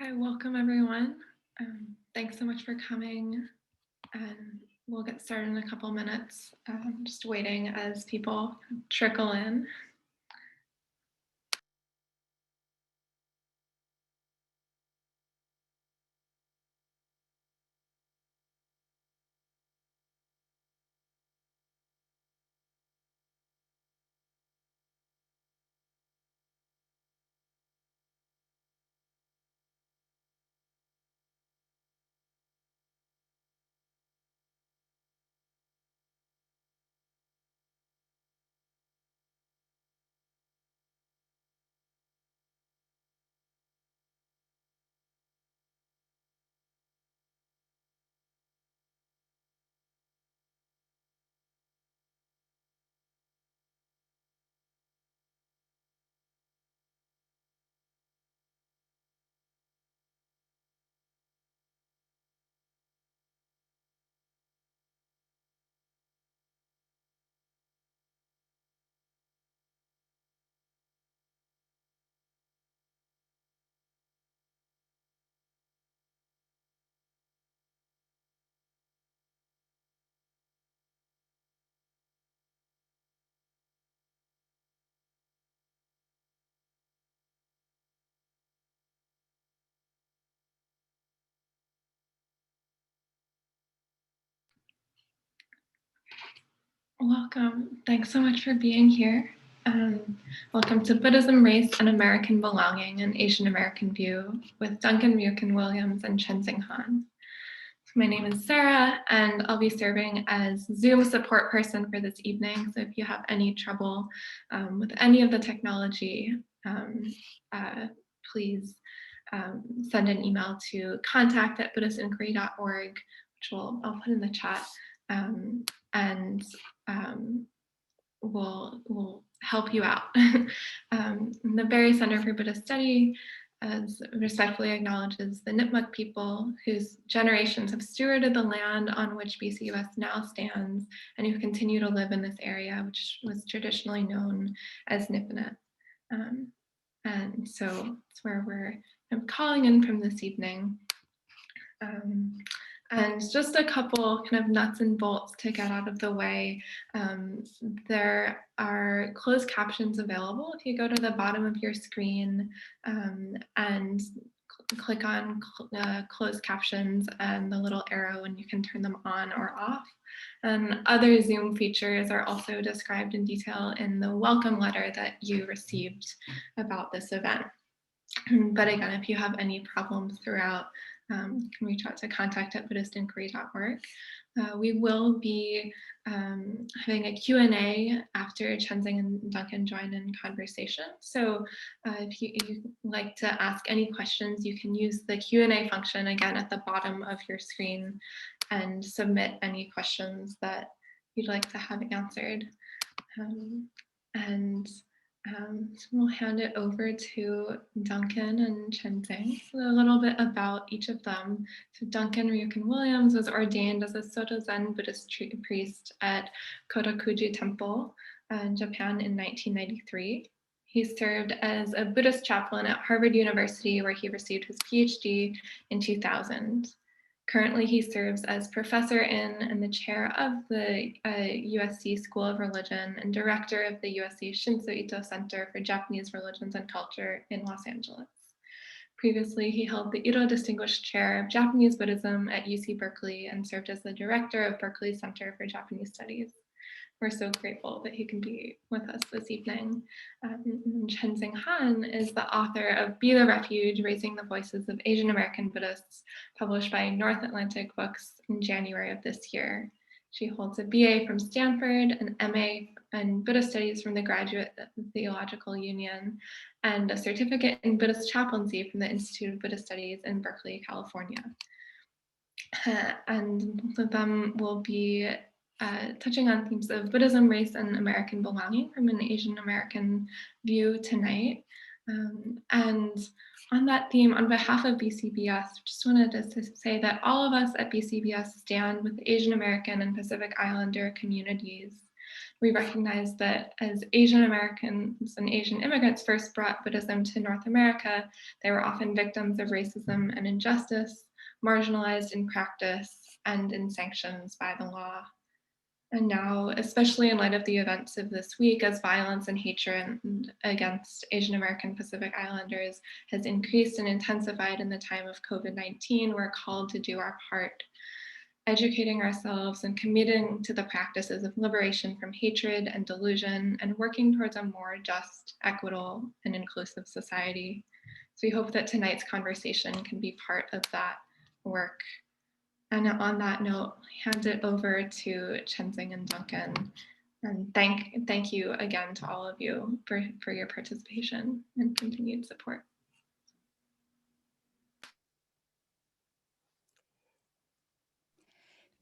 Hi, welcome everyone. Thanks so much for coming, and we'll get started in a couple minutes. Just waiting as people trickle in. Welcome. Thanks so much for being here. Welcome to Buddhism, Race, and American Belonging, an Asian American View with Duncan, Ryūken Williams, and Chenxing. My name is Sarah, and I'll be serving as Zoom support person for this evening. So if you have any trouble with any of the technology, please send an email to contact@buddhistinquiry.org, which I'll put in the chat, and we'll help you out. The Berry Center for Buddhist Study respectfully acknowledges the Nipmuc people whose generations have stewarded the land on which BCUS now stands and who continue to live in this area, which was traditionally known as Nipinet. And so it's where I'm calling in from this evening. And just a couple kind of nuts and bolts to get out of the way. There are closed captions available. If you go to the bottom of your screen and click on closed captions and the little arrow, and you can turn them on or off. And other Zoom features are also described in detail in the welcome letter that you received about this event. But again, if you have any problems throughout, you can reach out to contact@buddhistinquiry.org. We will be having a Q&A after Chenxing and Duncan join in conversation. So if you'd like to ask any questions, you can use the Q&A function again at the bottom of your screen and submit any questions that you'd like to have answered. So we'll hand it over to Duncan and Chenxing. A little bit about each of them. So Duncan Ryūken Williams was ordained as a Soto Zen Buddhist priest at Kotokuji Temple in Japan in 1993. He served as a Buddhist chaplain at Harvard University, where he received his PhD in 2000. Currently, he serves as professor in and the chair of the USC School of Religion and director of the USC Shinso Ito Center for Japanese Religions and Culture in Los Angeles. Previously, he held the Ito Distinguished Chair of Japanese Buddhism at UC Berkeley and served as the director of Berkeley Center for Japanese Studies. We're so grateful that he can be with us this evening. Chenxing Han is the author of Be the Refuge, Raising the Voices of Asian American Buddhists, published by North Atlantic Books in January of this year. She holds a BA from Stanford, an MA in Buddhist Studies from the Graduate Theological Union, and a certificate in Buddhist chaplaincy from the Institute of Buddhist Studies in Berkeley, California. And both of them will be touching on themes of Buddhism, race, and American belonging from an Asian American view tonight. And on that theme, on behalf of BCBS, just wanted to say that all of us at BCBS stand with Asian American and Pacific Islander communities We recognize that as Asian Americans and Asian immigrants first brought Buddhism to North America, they were often victims of racism and injustice, marginalized in practice and in sanctions by the law. And now, especially in light of the events of this week, as violence and hatred against Asian American Pacific Islanders has increased and intensified in the time of COVID-19, we're called to do our part, educating ourselves and committing to the practices of liberation from hatred and delusion and working towards a more just, equitable, and inclusive society. So we hope that tonight's conversation can be part of that work. And on that note, hand it over to Chenxing and Duncan. And thank you again to all of you for your participation and continued support.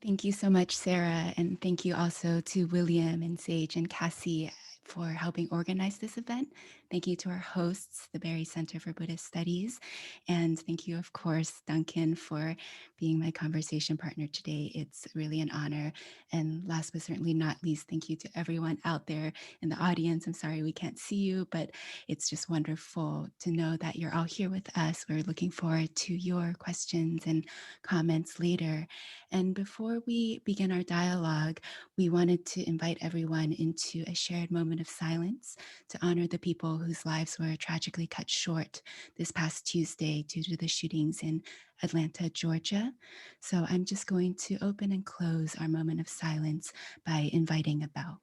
Thank you so much, Sarah. And thank you also to William and Sage and Cassie for helping organize this event. Thank you to our hosts, the Berry Center for Buddhist Studies. And thank you, of course, Duncan, for being my conversation partner today. It's really an honor. And last but certainly not least, thank you to everyone out there in the audience. I'm sorry we can't see you, but it's just wonderful to know that you're all here with us. We're looking forward to your questions and comments later. And before we begin our dialogue, we wanted to invite everyone into a shared moment of silence to honor the people whose lives were tragically cut short this past Tuesday due to the shootings in Atlanta, Georgia. So I'm just going to open and close our moment of silence by inviting a bell.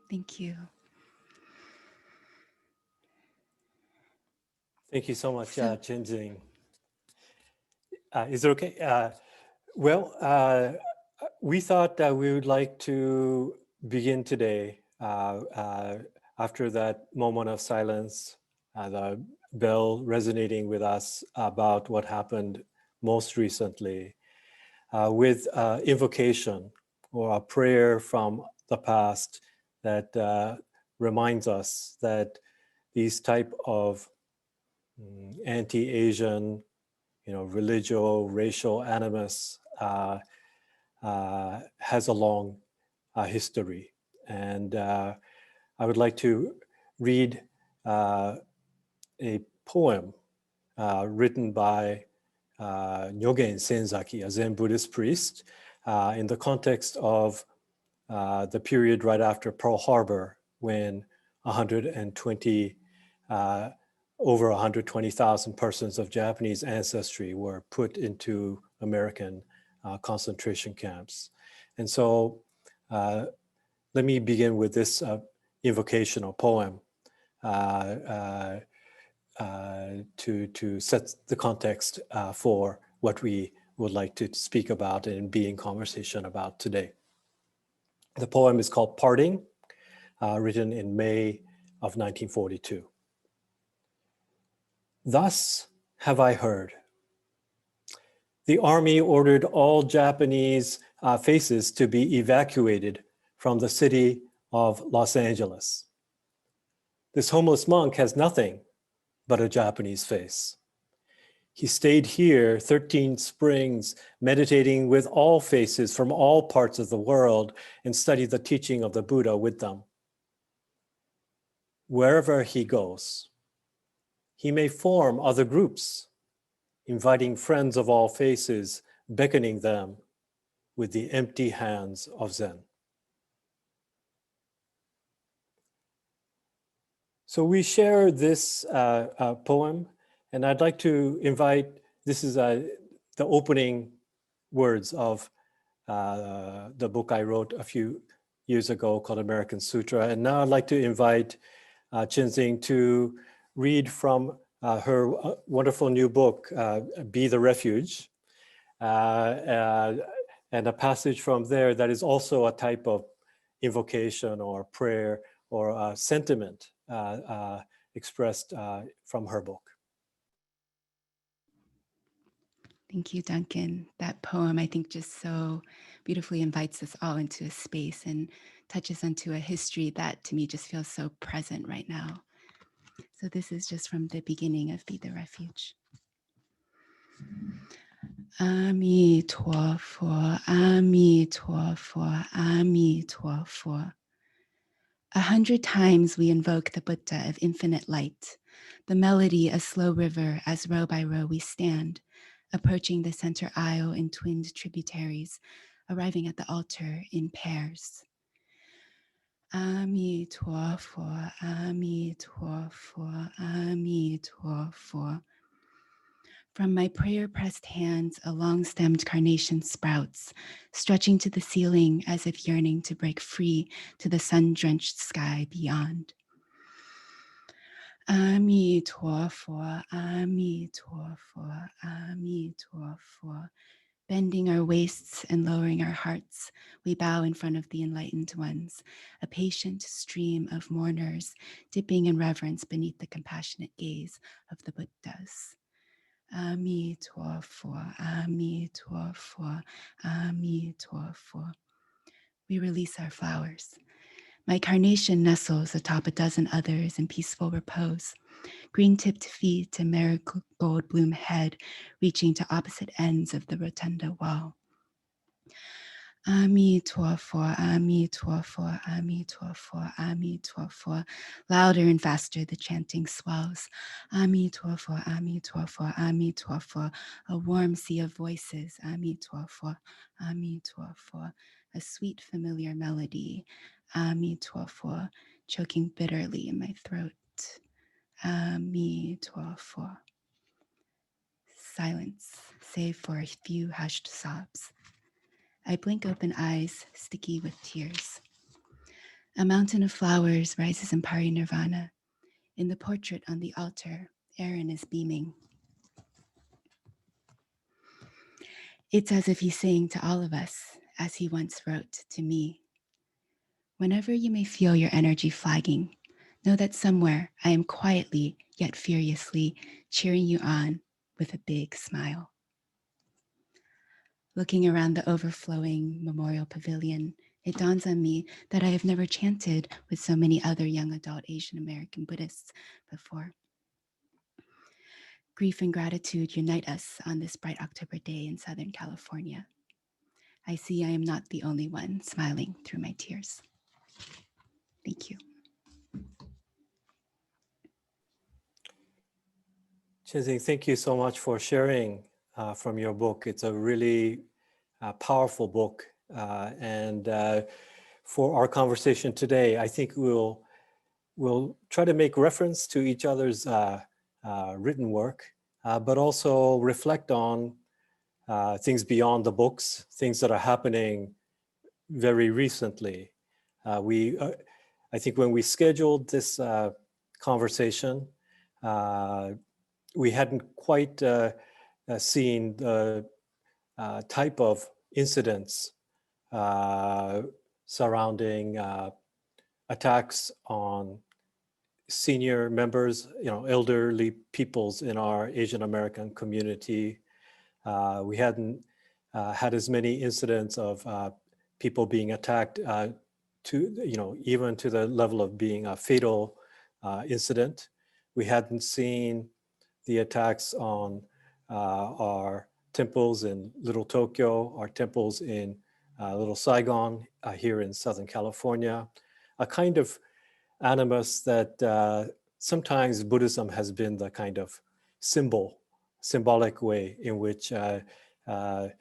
Thank you. Thank you so much, Chenxing. Is it okay? We thought that we would like to begin today after that moment of silence, the bell resonating with us about what happened most recently, with invocation or a prayer from the past that reminds us that these type of anti-Asian, racial animus has a long history. And I would like to read a poem written by Nyogen Senzaki, a Zen Buddhist priest, in the context of the period right after Pearl Harbor, when over 120,000 persons of Japanese ancestry were put into American concentration camps. And so let me begin with this invocational poem to set the context for what we would like to speak about and be in conversation about today. The poem is called Parting, written in May of 1942. Thus have I heard. The army ordered all Japanese faces to be evacuated from the city of Los Angeles. This homeless monk has nothing but a Japanese face. He stayed here 13 springs, meditating with all faces from all parts of the world and studied the teaching of the Buddha with them. Wherever he goes, he may form other groups, inviting friends of all faces, beckoning them with the empty hands of Zen. So we share this poem, and I'd like to invite, this is the opening words of the book I wrote a few years ago called American Sutra. And now I'd like to invite Chenxing to read from her wonderful new book, Be the Refuge, and a passage from there that is also a type of invocation or prayer or sentiment expressed from her book. Thank you, Duncan. That poem, I think, just so beautifully invites us all into a space and touches onto a history that to me just feels so present right now. So this is just from the beginning of Be the Refuge. Ami Tuo Fo, Ami Tuo Fo, Ami Tuo Fo. 100 times we invoke the Buddha of infinite light, the melody a slow river as row by row we stand, approaching the center aisle in twinned tributaries, arriving at the altar in pairs. Ami Tuo Fo, Ami Tuo Fo, Ami Tuo Fo. From my prayer-pressed hands, a long-stemmed carnation sprouts, stretching to the ceiling as if yearning to break free to the sun-drenched sky beyond. Ami Tuo Fo, Ami Tuo Fo, Ami Tuo Fo. Bending our waists and lowering our hearts, we bow in front of the enlightened ones, a patient stream of mourners dipping in reverence beneath the compassionate gaze of the Buddhas. Ami Tuo Fo, Ami Tuo Fo, Ami Tuo Fo. We release our flowers. My carnation nestles atop a dozen others in peaceful repose, green-tipped feet and marigold bloom head reaching to opposite ends of the rotunda wall. Ami Tuo Fo, Ami Tuo Fo, Ami Tuo Fo, Ami Tuo Fo. Louder and faster the chanting swells. Ami Tuo Fo, Ami Tuo Fo, Ami Tuo Fo. A warm sea of voices. Ami Tuo Fo, Ami Tuo Fo. A sweet familiar melody. Ami Tuo Fo, choking bitterly in my throat. Ami Tuo Fo. Silence, save for a few hushed sobs. I blink open eyes, sticky with tears. A mountain of flowers rises in parinirvana. In the portrait on the altar, Aaron is beaming. It's as if he's saying to all of us, as he once wrote to me, whenever you may feel your energy flagging, know that somewhere I am quietly, yet furiously, cheering you on with a big smile. Looking around the overflowing memorial pavilion, it dawns on me that I have never chanted with so many other young adult Asian American Buddhists before. Grief and gratitude unite us on this bright October day in Southern California. I see I am not the only one smiling through my tears. Thank you. Chenxing, thank you so much for sharing from your book. It's a really powerful book. And for our conversation today, I think we'll try to make reference to each other's written work, but also reflect on things beyond the books, things that are happening very recently. I think when we scheduled this conversation, we hadn't quite seen the type of incidents surrounding attacks on senior members, elderly peoples in our Asian American community. We hadn't had as many incidents of people being attacked to, even to the level of being a fatal incident. We hadn't seen the attacks on our temples in Little Tokyo, our temples in Little Saigon here in Southern California, a kind of animus that sometimes Buddhism has been the kind of symbolic way in which kind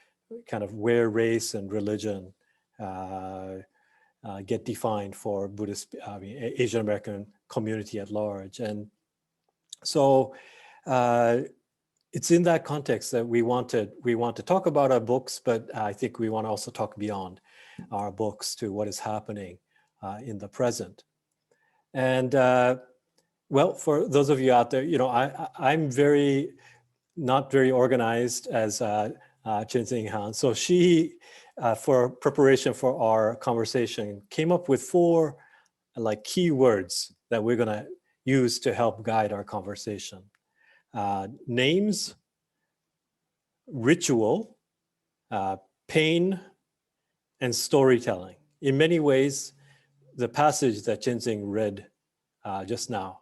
of where race and religion get defined for Buddhist, Asian American community at large. And so it's in that context that we want to talk about our books, but I think we want to also talk beyond our books to what is happening in the present. And well, for those of you out there, I'm not very organized as Chenxing Han. So she, for preparation for our conversation, came up with 4 key words that we're gonna use to help guide our conversation. Names, ritual, pain, and storytelling. In many ways, the passage that Chenxing read just now,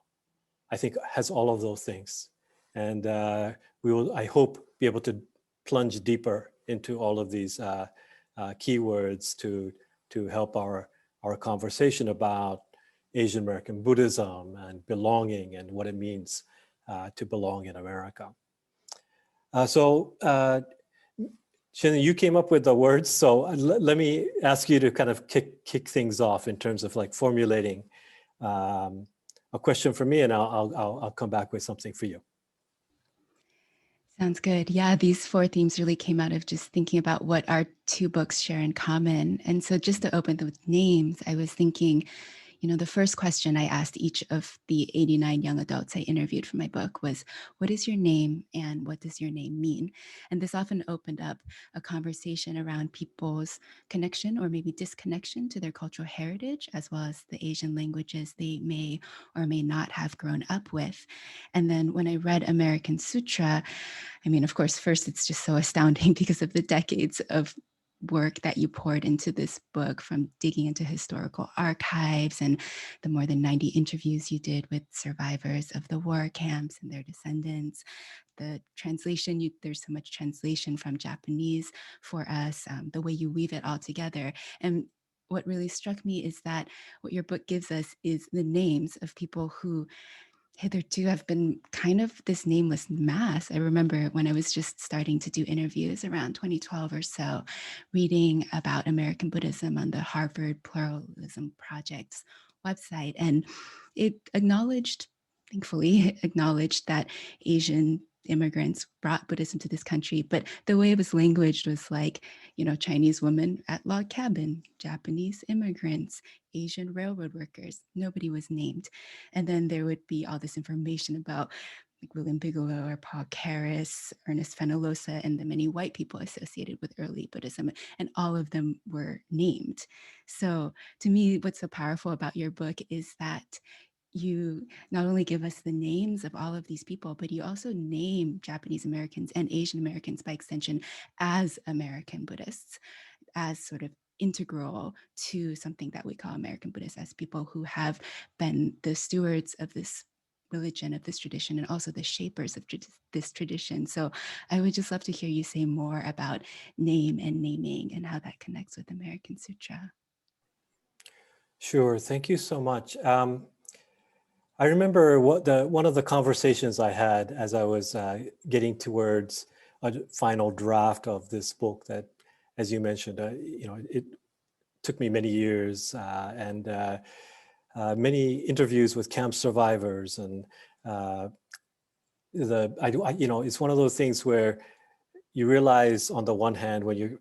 I think has all of those things. And we will, I hope, be able to plunge deeper into all of these keywords to help our conversation about Asian American Buddhism and belonging and what it means to belong in America. So Shannon, you came up with the words, so let me ask you to kind of kick things off in terms of like formulating a question for me, and I'll come back with something for you. Sounds good. Yeah, these 4 themes really came out of just thinking about what our 2 books share in common. And so just to open with names, I was thinking, the first question I asked each of the 89 young adults I interviewed for my book was, what is your name and what does your name mean? And this often opened up a conversation around people's connection or maybe disconnection to their cultural heritage, as well as the Asian languages they may or may not have grown up with. And then when I read American Sutra, I mean, of course, first, it's just so astounding because of the decades of work that you poured into this book, from digging into historical archives and the more than 90 interviews you did with survivors of the war camps and their descendants. The translation, there's so much translation from Japanese for us, the way you weave it all together. And what really struck me is that what your book gives us is the names of people who hitherto have been kind of this nameless mass. I remember when I was just starting to do interviews around 2012 or so, reading about American Buddhism on the Harvard Pluralism Project's website. And it thankfully acknowledged that Asian immigrants brought Buddhism to this country, but the way it was languaged was like, Chinese women at log cabin, Japanese immigrants, Asian railroad workers. Nobody was named. And then there would be all this information about like William Bigelow or Paul Carus, Ernest Fenollosa, and the many white people associated with early Buddhism, and all of them were named. So to me, what's so powerful about your book is that you not only give us the names of all of these people, but you also name Japanese Americans and Asian Americans by extension as American Buddhists, as sort of integral to something that we call American Buddhists, as people who have been the stewards of this religion, of this tradition, and also the shapers of this tradition. So I would just love to hear you say more about name and naming and how that connects with American Sutra. Sure, thank you so much. I remember one of the conversations I had as I was getting towards a final draft of this book that, as you mentioned, it took me many years and many interviews with camp survivors, and it's one of those things where you realize on the one hand when you're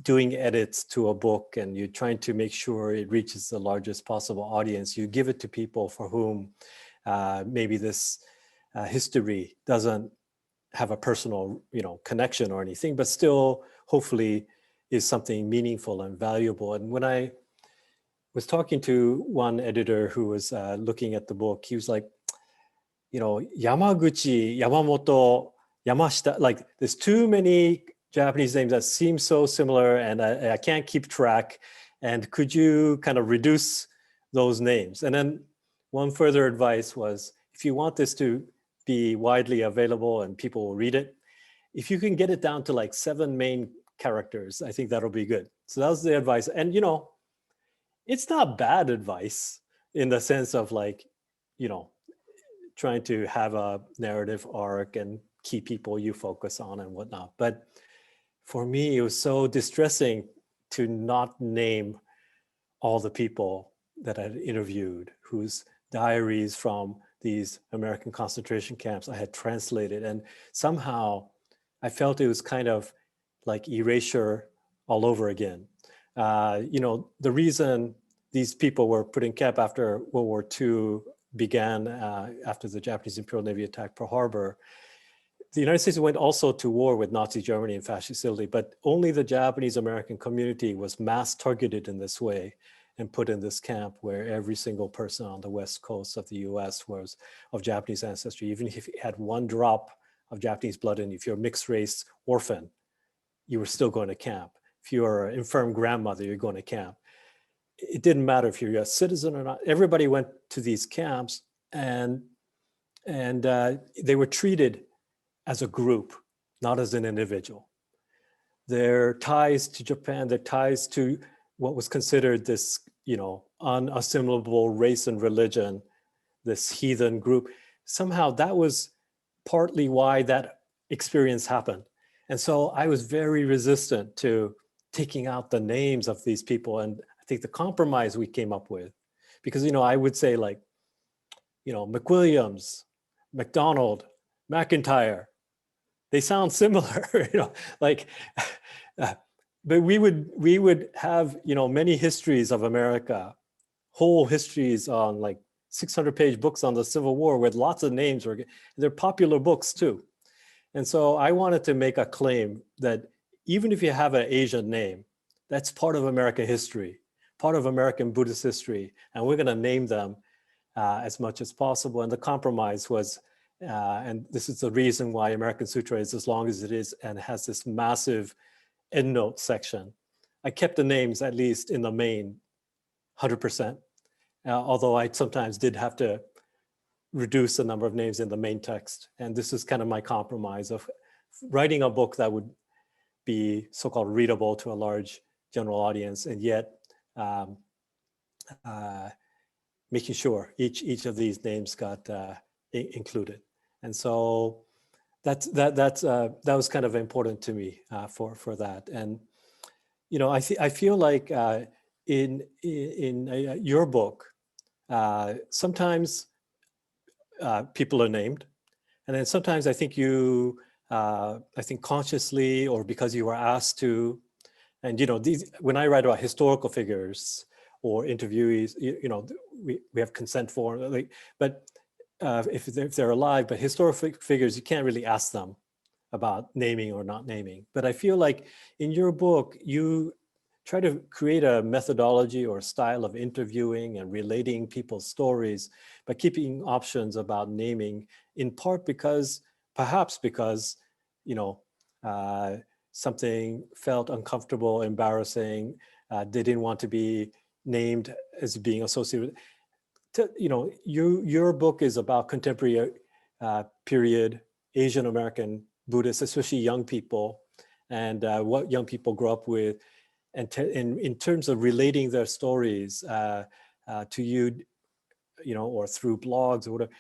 doing edits to a book and you're trying to make sure it reaches the largest possible audience, you give it to people for whom maybe this history doesn't have a personal, connection or anything, but still hopefully is something meaningful and valuable. And when I was talking to one editor who was looking at the book, he was like, Yamaguchi, Yamamoto, Yamashita, like there's too many Japanese names that seem so similar and I can't keep track. And could you kind of reduce those names? And then one further advice was, if you want this to be widely available and people will read it, if you can get it down to like 7 main characters, I think that'll be good. So that was the advice. And, it's not bad advice in the sense of like, trying to have a narrative arc and key people you focus on and whatnot. But for me, it was so distressing to not name all the people that I had interviewed, whose diaries from these American concentration camps I had translated. And somehow I felt it was kind of like Erasure all over again. The reason these people were put in camp after World War II began after the Japanese Imperial Navy attacked Pearl Harbor. The United States went also to war with Nazi Germany and fascist Italy, but only the Japanese American community was mass targeted in this way and put in this camp where every single person on the West Coast of the US was of Japanese ancestry. Even if you had one drop of Japanese blood in you, if you're a mixed race orphan, you were still going to camp. If you're an infirm grandmother, you're going to camp. It didn't matter if you're a citizen or not. Everybody went to these camps, and they were treated as a group, not as an individual. Their ties to Japan, their ties to what was considered this, unassimilable race and religion, this heathen group, somehow that was partly why that experience happened. And so I was very resistant to taking out the names of these people. And I think the compromise we came up with, because, I would say like, McWilliams, McDonald, McIntyre, they sound similar, but we would have, many histories of America, whole histories on like 600-page books on the Civil War with lots of names. They're popular books too. And so I wanted to make a claim that even if you have an Asian name, that's part of American history, part of American Buddhist history, and we're going to name them as much as possible. And the compromise was, and this is the reason why American Sutra is as long as it is and has this massive endnote section. I kept the names, at least in the main, 100%, although I sometimes did have to reduce the number of names in the main text. And this is kind of my compromise of writing a book that would be so-called readable to a large general audience, and yet making sure each of these names got included. And so that was kind of important to me for that. And I feel like in your book, sometimes people are named, and then sometimes I think you, I think consciously or because you were asked to, and when I write about historical figures or interviewees, we have consent form, but if they're alive, but historical figures, you can't really ask them about naming or not naming. But I feel like in your book, you try to create a methodology or style of interviewing and relating people's stories, but keeping options about naming, in part perhaps because, something felt uncomfortable, embarrassing, they didn't want to be named as being associated with, your book is about contemporary period Asian American Buddhists, especially young people, and what young people grow up with, and in terms of relating their stories to you, or through blogs or whatever.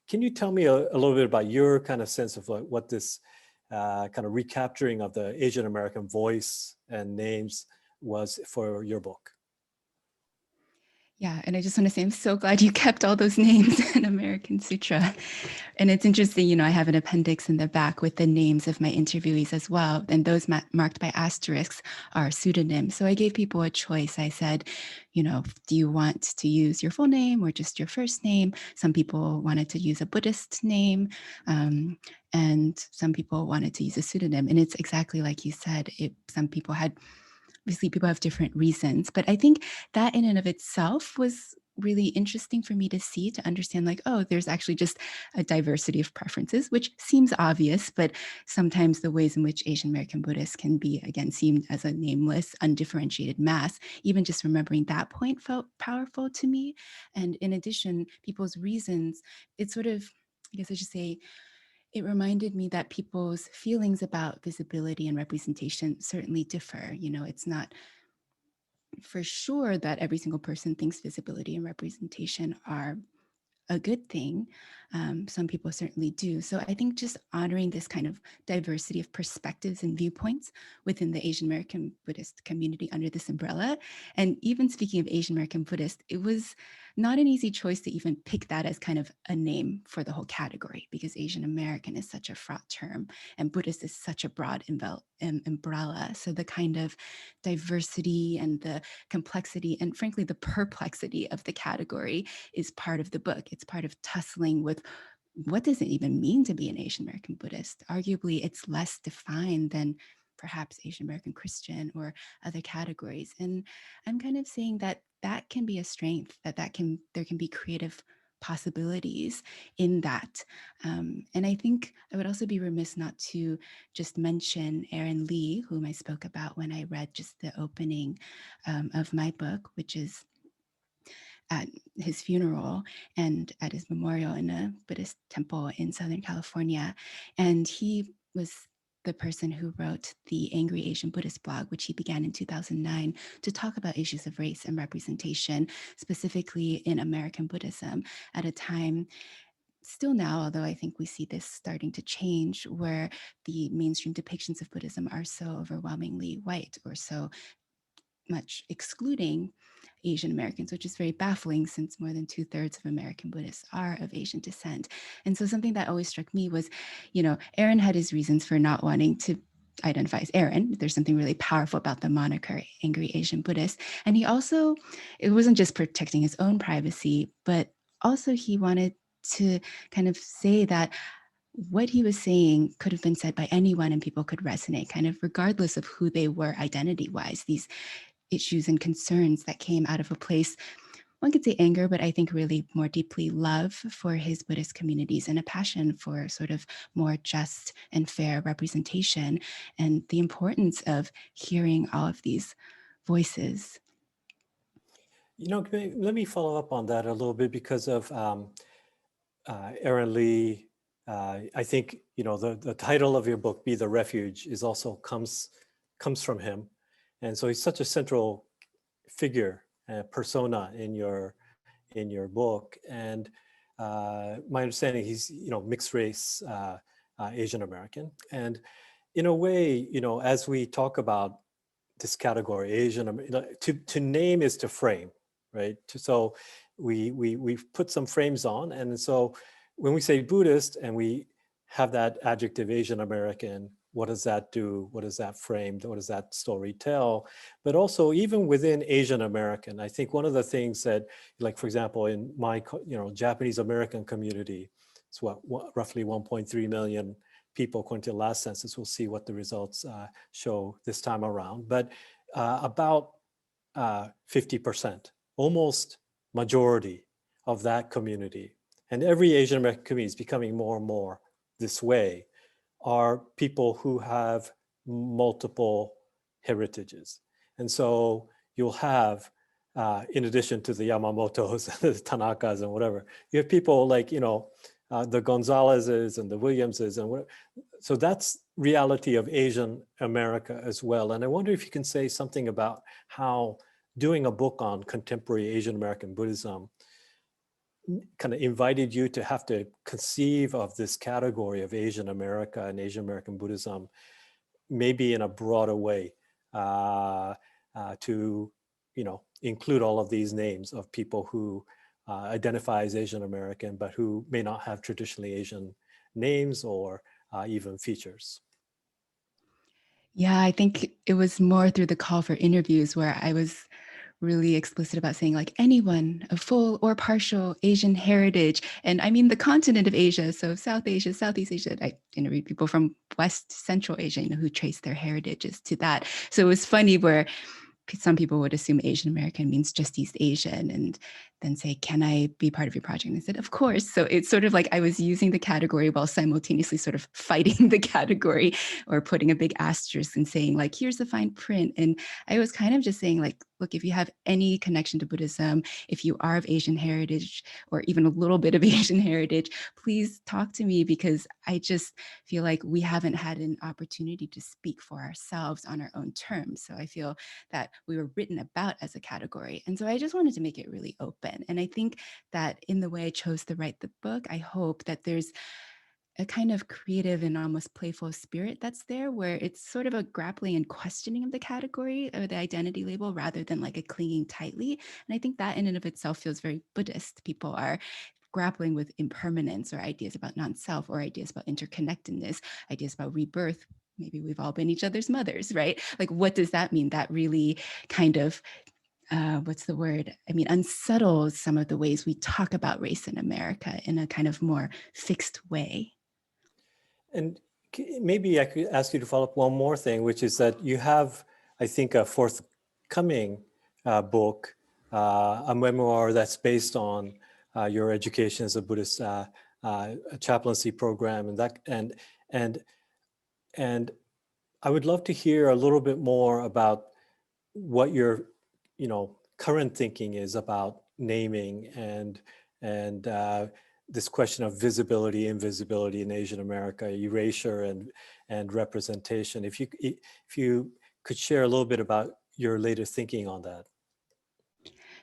Can you tell me a little bit about your kind of sense of what this kind of recapturing of the Asian American voice and names was for your book? Yeah, and I just want to say I'm so glad you kept all those names in American Sutra. And it's interesting, I have an appendix in the back with the names of my interviewees as well. And those marked by asterisks are pseudonyms. So I gave people a choice. I said, do you want to use your full name or just your first name? Some people wanted to use a Buddhist name, and some people wanted to use a pseudonym. And it's exactly like you said, some people had, obviously people have different reasons, but I think that in and of itself was really interesting for me to see, to understand like, oh, there's actually just a diversity of preferences, which seems obvious, but sometimes the ways in which Asian American Buddhists can be, again, seen as a nameless, undifferentiated mass, even just remembering that point felt powerful to me. And in addition, people's reasons, it's sort of, I guess I should say, it reminded me that people's feelings about visibility and representation certainly differ. It's not for sure that every single person thinks visibility and representation are a good thing. Some people certainly do. So I think just honoring this kind of diversity of perspectives and viewpoints within the Asian American Buddhist community under this umbrella. And even speaking of Asian American Buddhist, it was not an easy choice to even pick that as kind of a name for the whole category, because Asian American is such a fraught term and Buddhist is such a broad umbrella. So the kind of diversity and the complexity and frankly the perplexity of the category is part of the book. It's part of tussling with what does it even mean to be an Asian American Buddhist? Arguably, it's less defined than perhaps Asian American Christian or other categories. And I'm kind of saying that that can be a strength, that there can be creative possibilities in that. And I think I would also be remiss not to just mention Aaron Lee, whom I spoke about when I read just the opening of my book, which is at his funeral and at his memorial in a Buddhist temple in Southern California. And he was the person who wrote the Angry Asian Buddhist blog, which he began in 2009 to talk about issues of race and representation, specifically in American Buddhism at a time still now, although I think we see this starting to change, where the mainstream depictions of Buddhism are so overwhelmingly white or so much excluding Asian Americans, which is very baffling since more than 2/3 of American Buddhists are of Asian descent. And so something that always struck me was, Aaron had his reasons for not wanting to identify as Aaron. There's something really powerful about the moniker Angry Asian Buddhist. And he also, it wasn't just protecting his own privacy, but also he wanted to kind of say that what he was saying could have been said by anyone and people could resonate, kind of regardless of who they were identity-wise. These issues and concerns that came out of a place, one could say anger, but I think really more deeply love for his Buddhist communities and a passion for sort of more just and fair representation and the importance of hearing all of these voices. Let me follow up on that a little bit because of Aaron Lee. I think, the title of your book, Be the Refuge, is also comes from him. And so he's such a central figure, persona in your book. And my understanding, he's mixed race Asian American. And in a way, as we talk about this category, to name is to frame, right? So we've put some frames on, and so when we say Buddhist and we have that adjective Asian American, what does that do? What does that frame? What does that story tell? But also, even within Asian American, I think one of the things that, like, for example, in my, Japanese American community, it's roughly 1.3 million people according to the last census. We'll see what the results show this time around. But about 50%, almost majority of that community, and every Asian American community is becoming more and more this way, are people who have multiple heritages. And so you'll have, in addition to the Yamamotos and the Tanakas and whatever, you have people like, the Gonzalezes and the Williamses and whatever. So that's reality of Asian America as well. And I wonder if you can say something about how doing a book on contemporary Asian American Buddhism kind of invited you to have to conceive of this category of Asian America and Asian American Buddhism, maybe in a broader way, to include all of these names of people who identify as Asian American, but who may not have traditionally Asian names or even features. Yeah, I think it was more through the call for interviews where I was really explicit about saying like anyone of full or partial Asian heritage. And I mean the continent of Asia, so South Asia, Southeast Asia. I interviewed people from West Central Asia, who trace their heritages to that. So it was funny where some people would assume Asian American means just East Asian and then say, can I be part of your project? And I said, of course. So it's sort of like I was using the category while simultaneously sort of fighting the category or putting a big asterisk and saying like, here's the fine print. And I was kind of just saying like, look, if you have any connection to Buddhism, if you are of Asian heritage or even a little bit of Asian heritage, please talk to me, because I just feel like we haven't had an opportunity to speak for ourselves on our own terms. So I feel that we were written about as a category. And so I just wanted to make it really open open. And I think that in the way I chose to write the book, I hope that there's a kind of creative and almost playful spirit that's there, where it's sort of a grappling and questioning of the category or the identity label rather than like a clinging tightly. And I think that in and of itself feels very Buddhist. People are grappling with impermanence or ideas about non-self or ideas about interconnectedness, ideas about rebirth. Maybe we've all been each other's mothers, right? Like, what does that mean? That really kind of what's the word? I mean, unsettles some of the ways we talk about race in America in a kind of more fixed way. And maybe I could ask you to follow up one more thing, which is that you have, I think, a forthcoming book, a memoir that's based on your education as a Buddhist chaplaincy program, and I would love to hear a little bit more about what your, current thinking is about naming and this question of visibility, invisibility in Asian America, erasure and representation. If you could share a little bit about your latest thinking on that.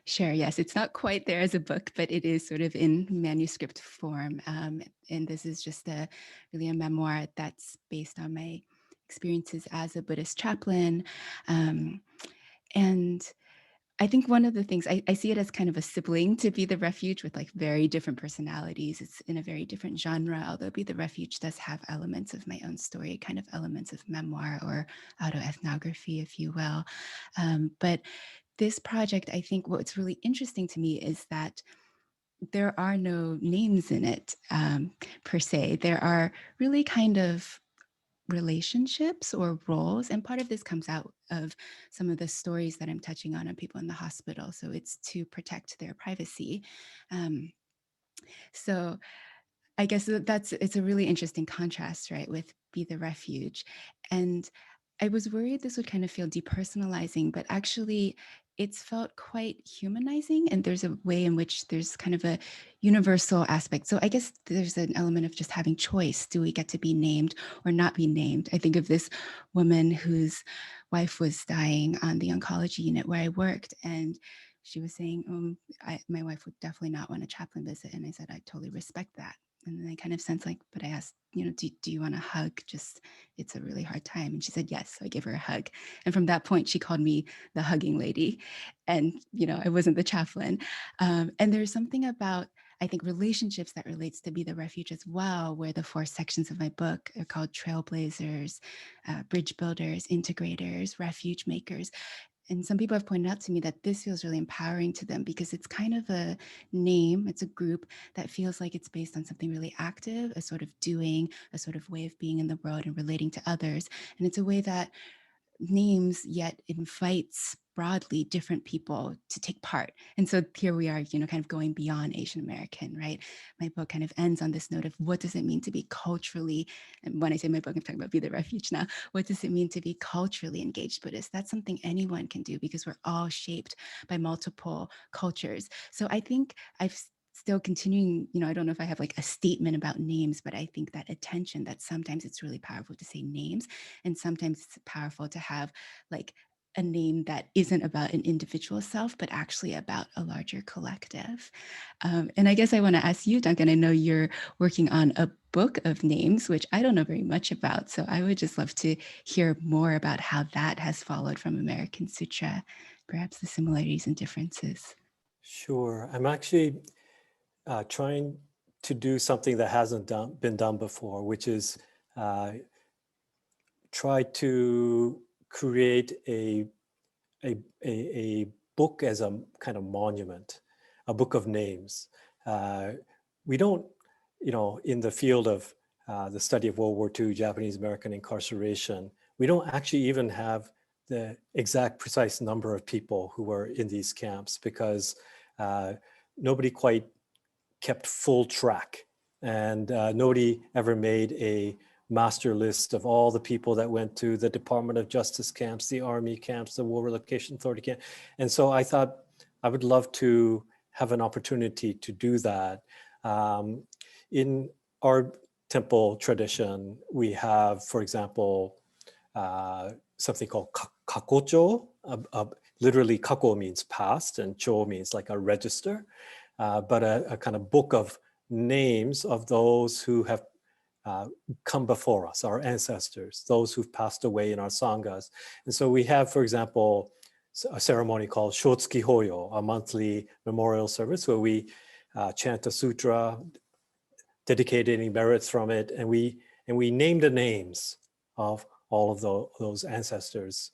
Sure. Yes, it's not quite there as a book, but it is sort of in manuscript form. And this is just really a memoir that's based on my experiences as a Buddhist chaplain. And I think one of the things, I see it as kind of a sibling to Be the Refuge with like very different personalities. It's in a very different genre, although Be the Refuge does have elements of my own story, kind of elements of memoir or autoethnography, if you will. But this project, I think what's really interesting to me is that there are no names in it per se. There are really kind of relationships or roles. And part of this comes out of some of the stories that I'm touching on people in the hospital. So it's to protect their privacy. So I guess it's a really interesting contrast, right, with Be the Refuge. And I was worried this would kind of feel depersonalizing, but actually it's felt quite humanizing. And there's a way in which there's kind of a universal aspect. So I guess there's an element of just having choice. Do we get to be named or not be named? I think of this woman whose wife was dying on the oncology unit where I worked. And she was saying, my wife would definitely not want a chaplain visit. And I said, I totally respect that. And then I kind of sensed like, but I asked, do you want a hug? Just, it's a really hard time. And she said, yes. So I gave her a hug. And from that point, she called me the hugging lady. And, I wasn't the chaplain. And there's something about, I think, relationships that relates to Be the Refuge as well, where the 4 sections of my book are called trailblazers, bridge builders, integrators, refuge makers. And some people have pointed out to me that this feels really empowering to them because it's kind of a name, it's a group that feels like it's based on something really active, a sort of doing, a sort of way of being in the world and relating to others. And it's a way that names yet invites broadly different people to take part. And so here we are, kind of going beyond Asian American, right? My book kind of ends on this note of what does it mean to be culturally, and when I say my book, I'm talking about Be the Refuge now, what does it mean to be culturally engaged Buddhist? That's something anyone can do because we're all shaped by multiple cultures. So I think I've still continuing, I don't know if I have like a statement about names, but I think that attention, that sometimes it's really powerful to say names, and sometimes it's powerful to have like a name that isn't about an individual self, but actually about a larger collective. And I guess I want to ask you, Duncan, I know you're working on a book of names, which I don't know very much about. So I would just love to hear more about how that has followed from American Sutra, perhaps the similarities and differences. Sure. I'm actually trying to do something that hasn't been done before, which is try to create a book as a kind of monument, a book of names. We don't, in the field of the study of World War II, Japanese American incarceration, we don't actually even have the exact precise number of people who were in these camps because nobody quite kept full track, and nobody ever made a master list of all the people that went to the Department of Justice camps, the Army camps, the War Relocation Authority camp. And so I thought I would love to have an opportunity to do that. In our temple tradition, we have, for example, something called kakocho, literally kako means past and cho means like a register, but a kind of book of names of those who have come before us, our ancestors, those who've passed away in our sanghas. And so we have, for example, a ceremony called Shotsuki Hoyo, a monthly memorial service where we chant a sutra, dedicate any merits from it, and we name the names of all of those ancestors,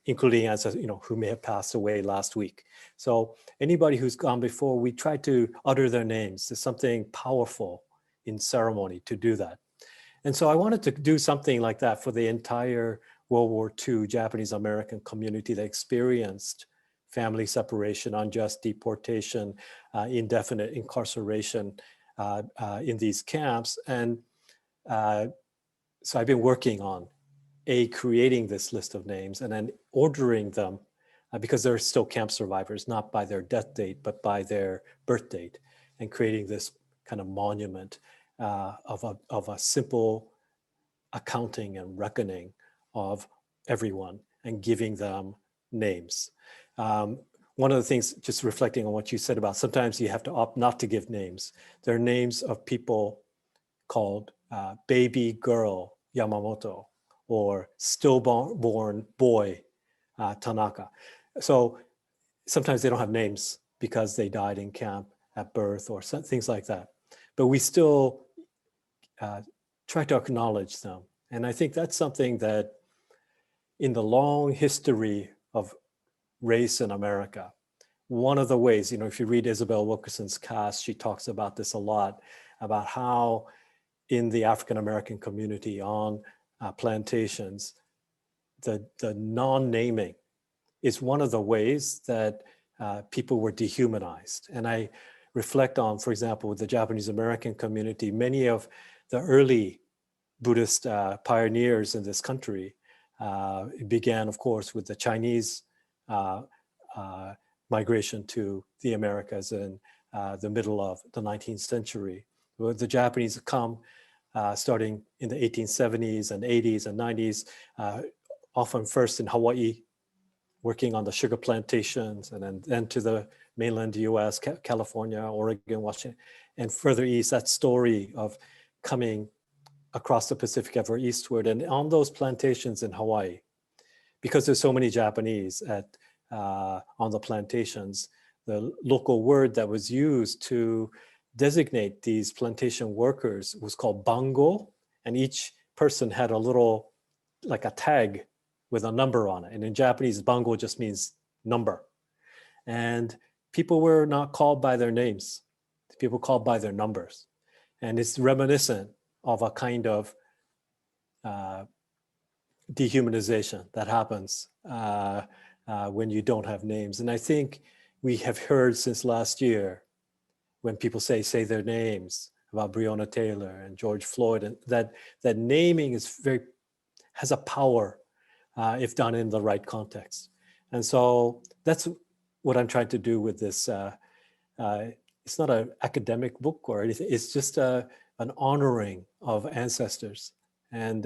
including ancestors, who may have passed away last week. So anybody who's gone before, we try to utter their names. There's something powerful in ceremony to do that. And so I wanted to do something like that for the entire World War II Japanese American community that experienced family separation, unjust deportation, indefinite incarceration in these camps. And so I've been working on creating this list of names and then ordering them because they're still camp survivors, not by their death date, but by their birth date, and creating this kind of monument of a simple accounting and reckoning of everyone and giving them names. One of the things, just reflecting on what you said about sometimes you have to opt not to give names. There are names of people called baby girl Yamamoto or stillborn boy Tanaka. So sometimes they don't have names because they died in camp at birth or things like that. But we still try to acknowledge them. And I think that's something that in the long history of race in America, one of the ways, if you read Isabel Wilkerson's Caste, she talks about this a lot, about how in the African American community on plantations, the non-naming is one of the ways that people were dehumanized. And I reflect on, for example, with the Japanese American community, many of the early Buddhist pioneers in this country. It began, of course, with the Chinese migration to the Americas in the middle of the 19th century. The Japanese come starting in the 1870s and 80s and 90s, often first in Hawaii, working on the sugar plantations, and then to the mainland US, California, Oregon, Washington, and further east, that story of coming across the Pacific ever eastward. And on those plantations in Hawaii, because there's so many Japanese on the plantations, the local word that was used to designate these plantation workers was called bango, and each person had a little, like a tag with a number on it. And in Japanese, bango just means number. And people were not called by their names. People called by their numbers. And it's reminiscent of a kind of dehumanization that happens when you don't have names. And I think we have heard since last year, when people say their names, about Breonna Taylor and George Floyd, and that naming has a power if done in the right context. And so that's what I'm trying to do with this. It's not an academic book or anything. It's just an honoring of ancestors, and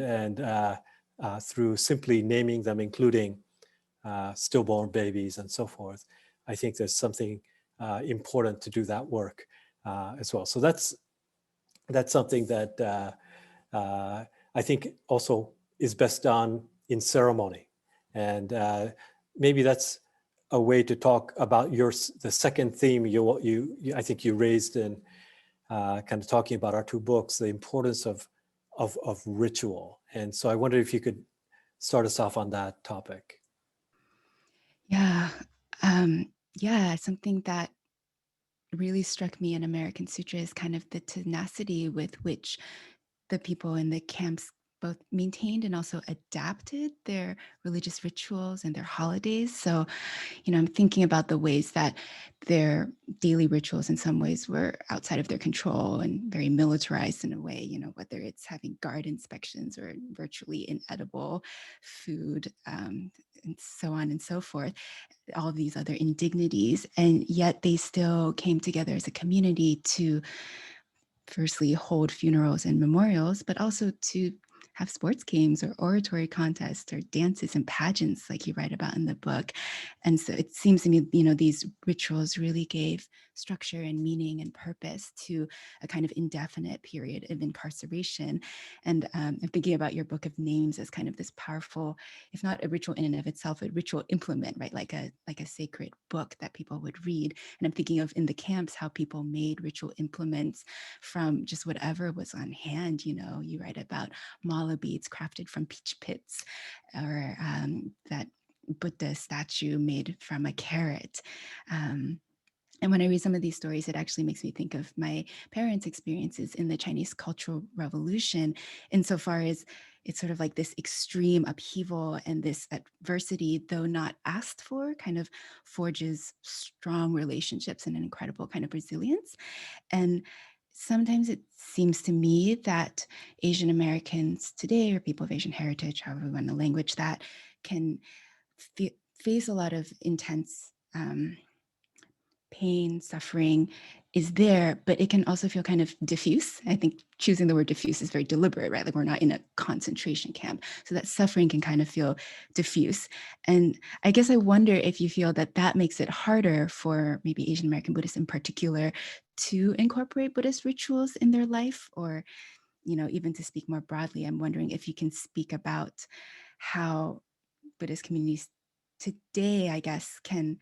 through simply naming them, including stillborn babies and so forth. I think there's something important to do that work as well. So that's something that I think also is best done in ceremony, and maybe that's a way to talk about the second theme I think you raised in kind of talking about our two books, the importance of ritual. And so I wondered if you could start us off on that topic. Yeah. Something that really struck me in American Sutra is kind of the tenacity with which the people in the camps both maintained and also adapted their religious rituals and their holidays. So, I'm thinking about the ways that their daily rituals in some ways were outside of their control and very militarized in a way, whether it's having guard inspections or virtually inedible food, and so on and so forth, all of these other indignities. And yet they still came together as a community to firstly hold funerals and memorials, but also to have sports games or oratory contests or dances and pageants like you write about in the book. And so it seems to me, these rituals really gave structure and meaning and purpose to a kind of indefinite period of incarceration. And I'm thinking about your book of names as kind of this powerful, if not a ritual in and of itself, a ritual implement, right? Like a sacred book that people would read. And I'm thinking of in the camps, how people made ritual implements from just whatever was on hand. You write about mala beads crafted from peach pits, or that Buddha statue made from a carrot. And when I read some of these stories, it actually makes me think of my parents' experiences in the Chinese Cultural Revolution, insofar as it's sort of like this extreme upheaval and this adversity, though not asked for, kind of forges strong relationships and an incredible kind of resilience. And sometimes it seems to me that Asian Americans today, or people of Asian heritage, however we want to language that, can face a lot of intense pain, suffering is there, but it can also feel kind of diffuse. I think choosing the word diffuse is very deliberate, right? Like we're not in a concentration camp. So that suffering can kind of feel diffuse. And I guess I wonder if you feel that that makes it harder for maybe Asian American Buddhists in particular to incorporate Buddhist rituals in their life, or, even to speak more broadly, I'm wondering if you can speak about how Buddhist communities today, I guess, can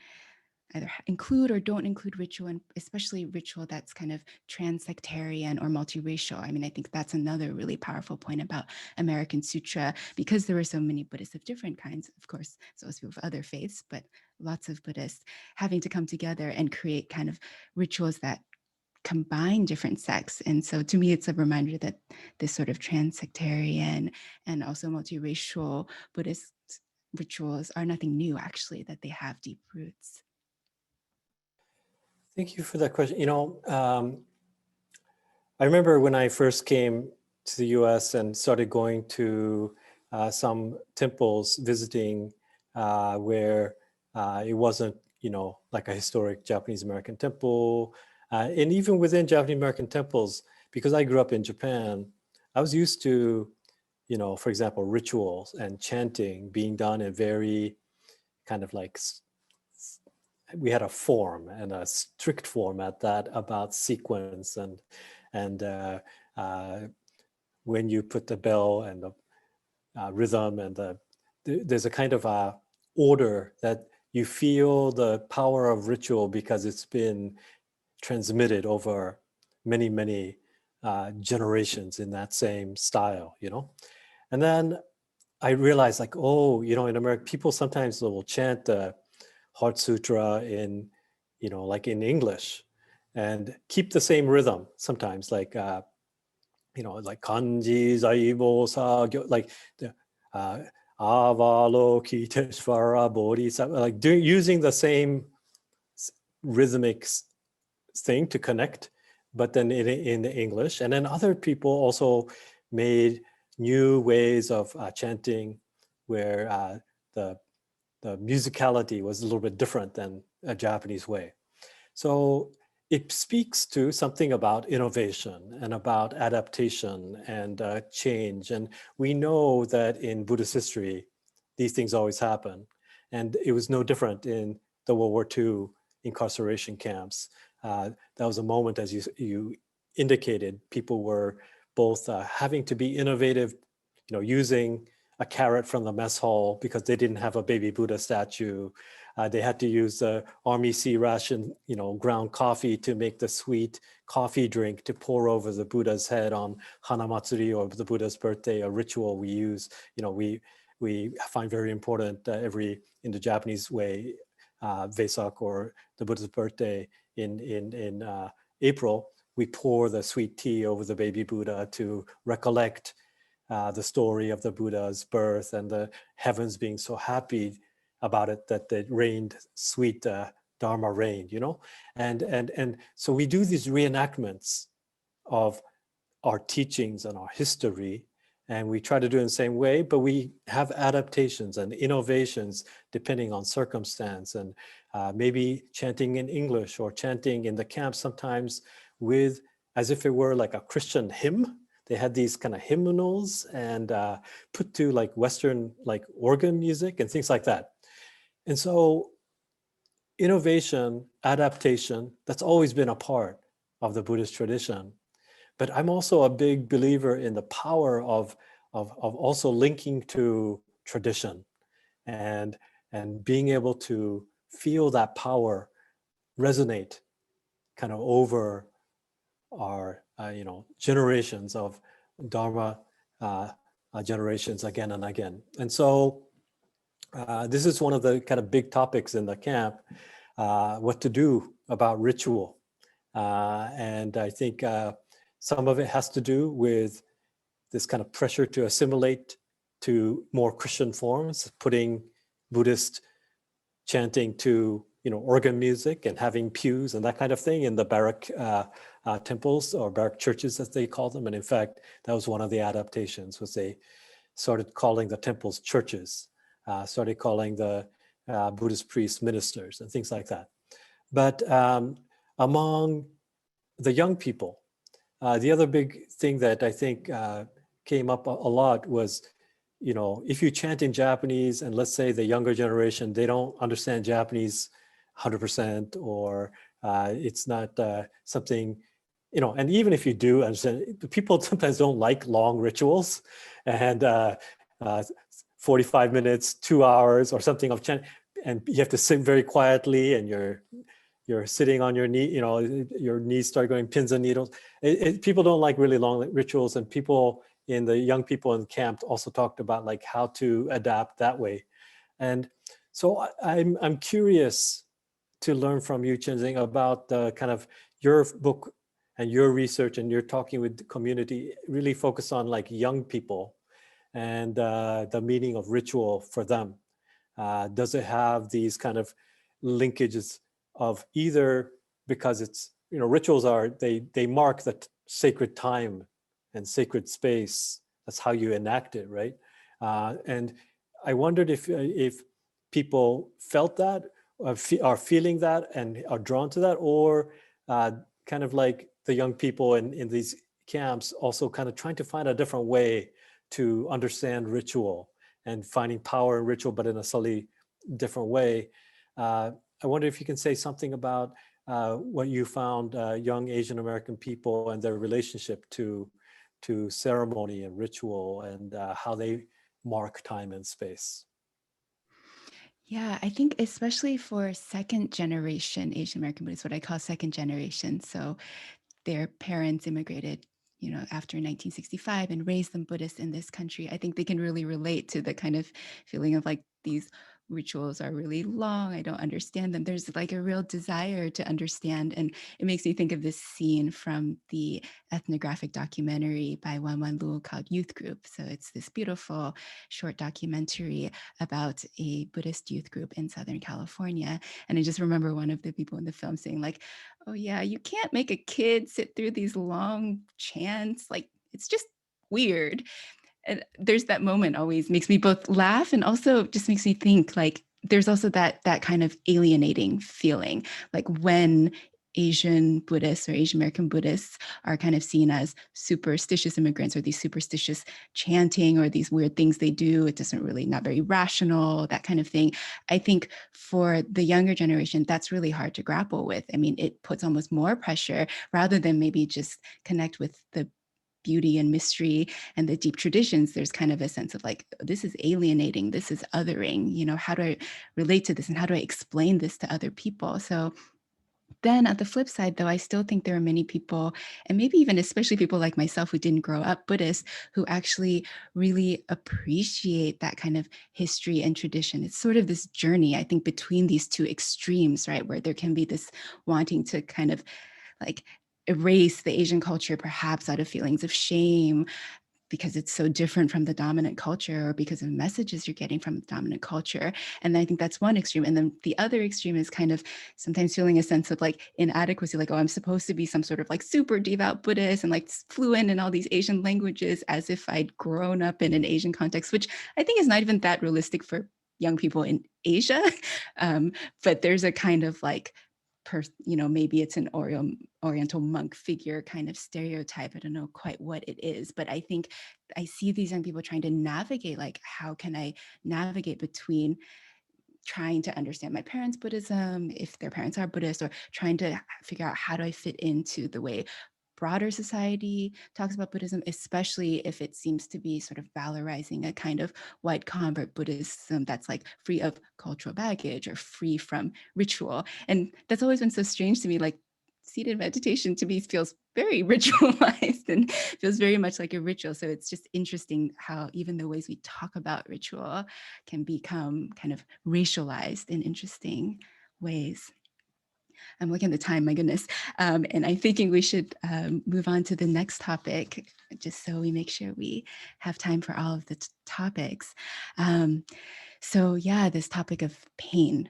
either include or don't include ritual, and especially ritual that's kind of trans-sectarian or multiracial. I mean, I think that's another really powerful point about American Sutra, because there were so many Buddhists of different kinds, of course, so as people of other faiths, but lots of Buddhists having to come together and create kind of rituals that combine different sects. And so to me, it's a reminder that this sort of trans-sectarian and also multiracial Buddhist rituals are nothing new, actually, that they have deep roots. Thank you for that question. I remember when I first came to the US and started going to some temples, visiting where it wasn't, like a historic Japanese American temple. And even within Japanese American temples, because I grew up in Japan, I was used to, for example, rituals and chanting being done in very kind of like, we had a form and a strict form at that about sequence and when you put the bell and the rhythm and there's a kind of a order that you feel the power of ritual because it's been transmitted over many, many generations in that same style, And then I realized like, in America, people sometimes will chant the Heart Sutra in, like in English and keep the same rhythm sometimes, like, like kanji, zaibo, sa, like the avalokiteshvara bodhisattva, like using the same rhythmic thing to connect, but then in English. And then other people also made new ways of chanting where the musicality was a little bit different than a Japanese way. So it speaks to something about innovation and about adaptation and change. And we know that in Buddhist history, these things always happen. And it was no different in the World War II incarceration camps. That was a moment, as you indicated, people were both having to be innovative, using a carrot from the mess hall because they didn't have a baby Buddha statue. They had to use the Army C ration, ground coffee to make the sweet coffee drink to pour over the Buddha's head on Hanamatsuri, or the Buddha's birthday, a ritual we use. We find very important in the Japanese way, Vesak, or the Buddha's birthday in April, we pour the sweet tea over the baby Buddha to recollect the story of the Buddha's birth and the heavens being so happy about it that it rained sweet Dharma rain, and so we do these reenactments of our teachings and our history, and we try to do it in the same way, but we have adaptations and innovations depending on circumstance, and maybe chanting in English or chanting in the camp sometimes with as if it were like a Christian hymn they had these kind of hymnals and put to like Western like organ music and things like that. And so innovation, adaptation, that's always been a part of the Buddhist tradition. But I'm also a big believer in the power of also linking to tradition and being able to feel that power resonate kind of over our generations of Dharma generations again and again. And so this is one of the kind of big topics in the camp, what to do about ritual. And I think some of it has to do with this kind of pressure to assimilate to more Christian forms, putting Buddhist chanting to organ music and having pews and that kind of thing in the barrack temples or barrack churches as they call them. And in fact, that was one of the adaptations, was they started calling the temples churches, started calling the Buddhist priests ministers and things like that. But among the young people, the other big thing that I think came up a lot was, if you chant in Japanese and let's say the younger generation, they don't understand Japanese 100% or it's not something, and even if you do understand, people sometimes don't like long rituals and 45 minutes, 2 hours or something of chant, and you have to sit very quietly and you're sitting on your knee, your knees start going pins and needles. People don't like really long rituals, and the young people in camp also talked about like how to adapt that way. And so I'm curious to learn from you, Chenxing, about the kind of your book and your research, and you're talking with the community, really focus on like young people and the meaning of ritual for them. Does it have these kind of linkages of either, because it's, rituals are, they mark the sacred time and sacred space. That's how you enact it, right? And I wondered if people felt that, are feeling that and are drawn to that, or kind of like the young people in these camps also kind of trying to find a different way to understand ritual and finding power in ritual, but in a slightly different way. I wonder if you can say something about what you found young Asian American people and their relationship to ceremony and ritual and how they mark time and space. Yeah, I think especially for second generation Asian American Buddhists, what I call second generation. So their parents immigrated, after 1965 and raised them Buddhist in this country. I think they can really relate to the kind of feeling of like these rituals are really long. I don't understand them. There's like a real desire to understand. And it makes me think of this scene from the ethnographic documentary by Wan Lu called Youth Group. So it's this beautiful short documentary about a Buddhist youth group in Southern California. And I just remember one of the people in the film saying like, oh yeah, you can't make a kid sit through these long chants. Like, it's just weird. And there's that moment always makes me both laugh and also just makes me think like there's also that kind of alienating feeling, like when Asian Buddhists or Asian American Buddhists are kind of seen as superstitious immigrants or these superstitious chanting or these weird things they do. It doesn't really, not very rational, that kind of thing. I think for the younger generation, that's really hard to grapple with. I mean, it puts almost more pressure rather than maybe just connect with the beauty and mystery and the deep traditions. There's kind of a sense of like, this is alienating, this is othering, how do I relate to this and how do I explain this to other people? So then at the flip side, though, I still think there are many people, and maybe even especially people like myself who didn't grow up Buddhist, who actually really appreciate that kind of history and tradition. It's sort of this journey, I think, between these two extremes, right? Where there can be this wanting to kind of like erase the Asian culture, perhaps out of feelings of shame, because it's so different from the dominant culture or because of messages you're getting from the dominant culture. And I think that's one extreme. And then the other extreme is kind of sometimes feeling a sense of like inadequacy, like, oh, I'm supposed to be some sort of like super devout Buddhist and like fluent in all these Asian languages as if I'd grown up in an Asian context, which I think is not even that realistic for young people in Asia. But there's a kind of like maybe it's an Oriental monk figure kind of stereotype. I don't know quite what it is, but I think I see these young people trying to navigate, like, how can I navigate between trying to understand my parents' Buddhism, if their parents are Buddhist, or trying to figure out how do I fit into the way broader society talks about Buddhism, especially if it seems to be sort of valorizing a kind of white convert Buddhism that's like free of cultural baggage or free from ritual. And that's always been so strange to me. Like, seated meditation to me feels very ritualized and feels very much like a ritual. So it's just interesting how even the ways we talk about ritual can become kind of racialized in interesting ways. I'm looking at the time, my goodness. And I'm thinking we should move on to the next topic, just so we make sure we have time for all of the topics. So yeah, this topic of pain.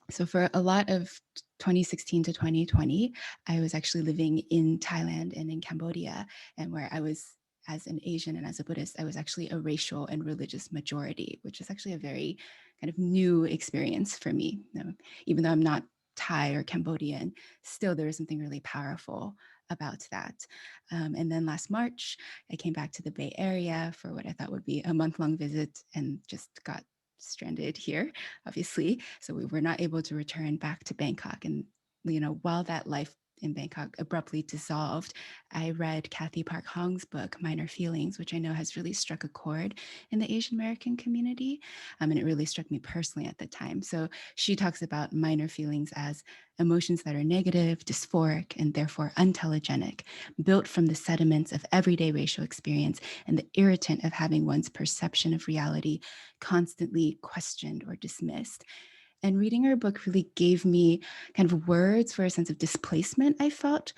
So for a lot of 2016 to 2020, I was actually living in Thailand and in Cambodia, and where I was, as an Asian and as a Buddhist, I was actually a racial and religious majority, which is actually a very kind of new experience for me. Even though I'm not Thai or Cambodian, still there is something really powerful about that. And then last March, I came back to the Bay Area for what I thought would be a month-long visit, and just got stranded here, obviously. So we were not able to return back to Bangkok. And, while that life in Bangkok abruptly dissolved, I read Kathy Park Hong's book, Minor Feelings, which I know has really struck a chord in the Asian American community. And it really struck me personally at the time. So she talks about minor feelings as emotions that are negative, dysphoric, and therefore untelegenic, built from the sediments of everyday racial experience and the irritant of having one's perception of reality constantly questioned or dismissed. And reading her book really gave me kind of words for a sense of displacement I felt,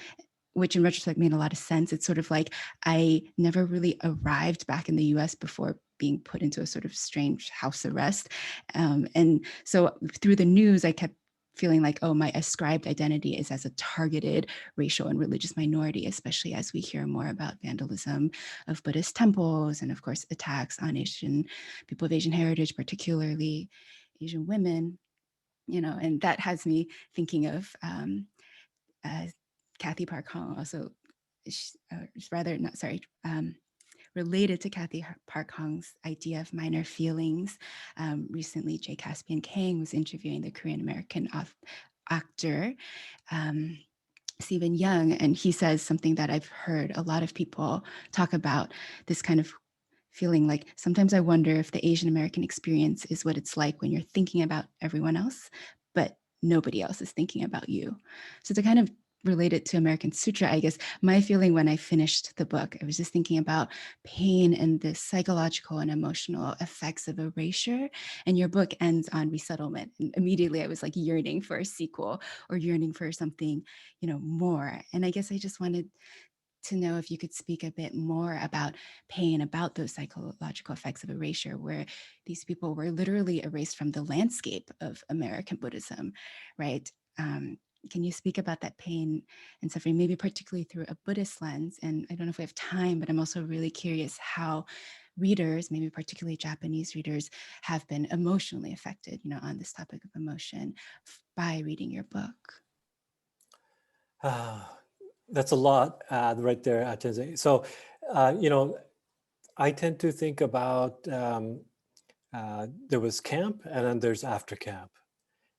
which in retrospect made a lot of sense. It's sort of like I never really arrived back in the US before being put into a sort of strange house arrest. And so through the news, I kept feeling like, oh, my ascribed identity is as a targeted racial and religious minority, especially as we hear more about vandalism of Buddhist temples and, of course, attacks on Asian people of Asian heritage, particularly Asian women. And that has me thinking of Kathy Park Hong, also related to Kathy Park Hong's idea of minor feelings. Recently, J. Caspian Kang was interviewing the Korean American actor, Stephen Young, and he says something that I've heard a lot of people talk about, this kind of feeling like sometimes I wonder if the Asian American experience is what it's like when you're thinking about everyone else, but nobody else is thinking about you. So to kind of relate it to American Sutra, I guess my feeling when I finished the book, I was just thinking about pain and the psychological and emotional effects of erasure. And your book ends on resettlement. And immediately I was like yearning for a sequel or yearning for something, more. And I guess I just wanted to know if you could speak a bit more about pain, about those psychological effects of erasure, where these people were literally erased from the landscape of American Buddhism, right? Can you speak about that pain and suffering, maybe particularly through a Buddhist lens? And I don't know if we have time, but I'm also really curious how readers, maybe particularly Japanese readers, have been emotionally affected, on this topic of emotion by reading your book. That's a lot right there, Chenxing. So, I tend to think about there was camp and then there's after camp.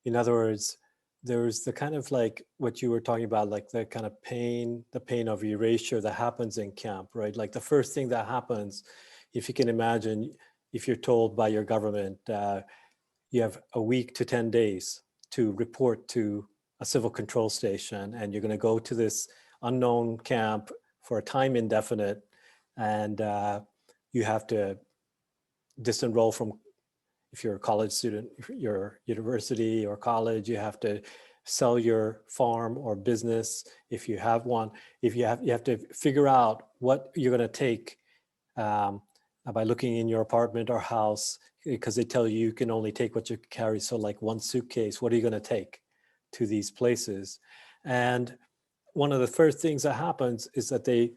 In other words, there's the kind of like what you were talking about, like the kind of pain, the pain of erasure that happens in camp, right? Like the first thing that happens, if you can imagine, if you're told by your government, you have a week to 10 days to report to a civil control station, and you're going to go to this unknown camp for a time indefinite, and you have to disenroll from, if you're a college student, your university or college, you have to sell your farm or business if you have one. If you have to figure out what you're going to take by looking in your apartment or house, because they tell you can only take what you carry. So like one suitcase, what are you going to take to these places? And one of the first things that happens is that they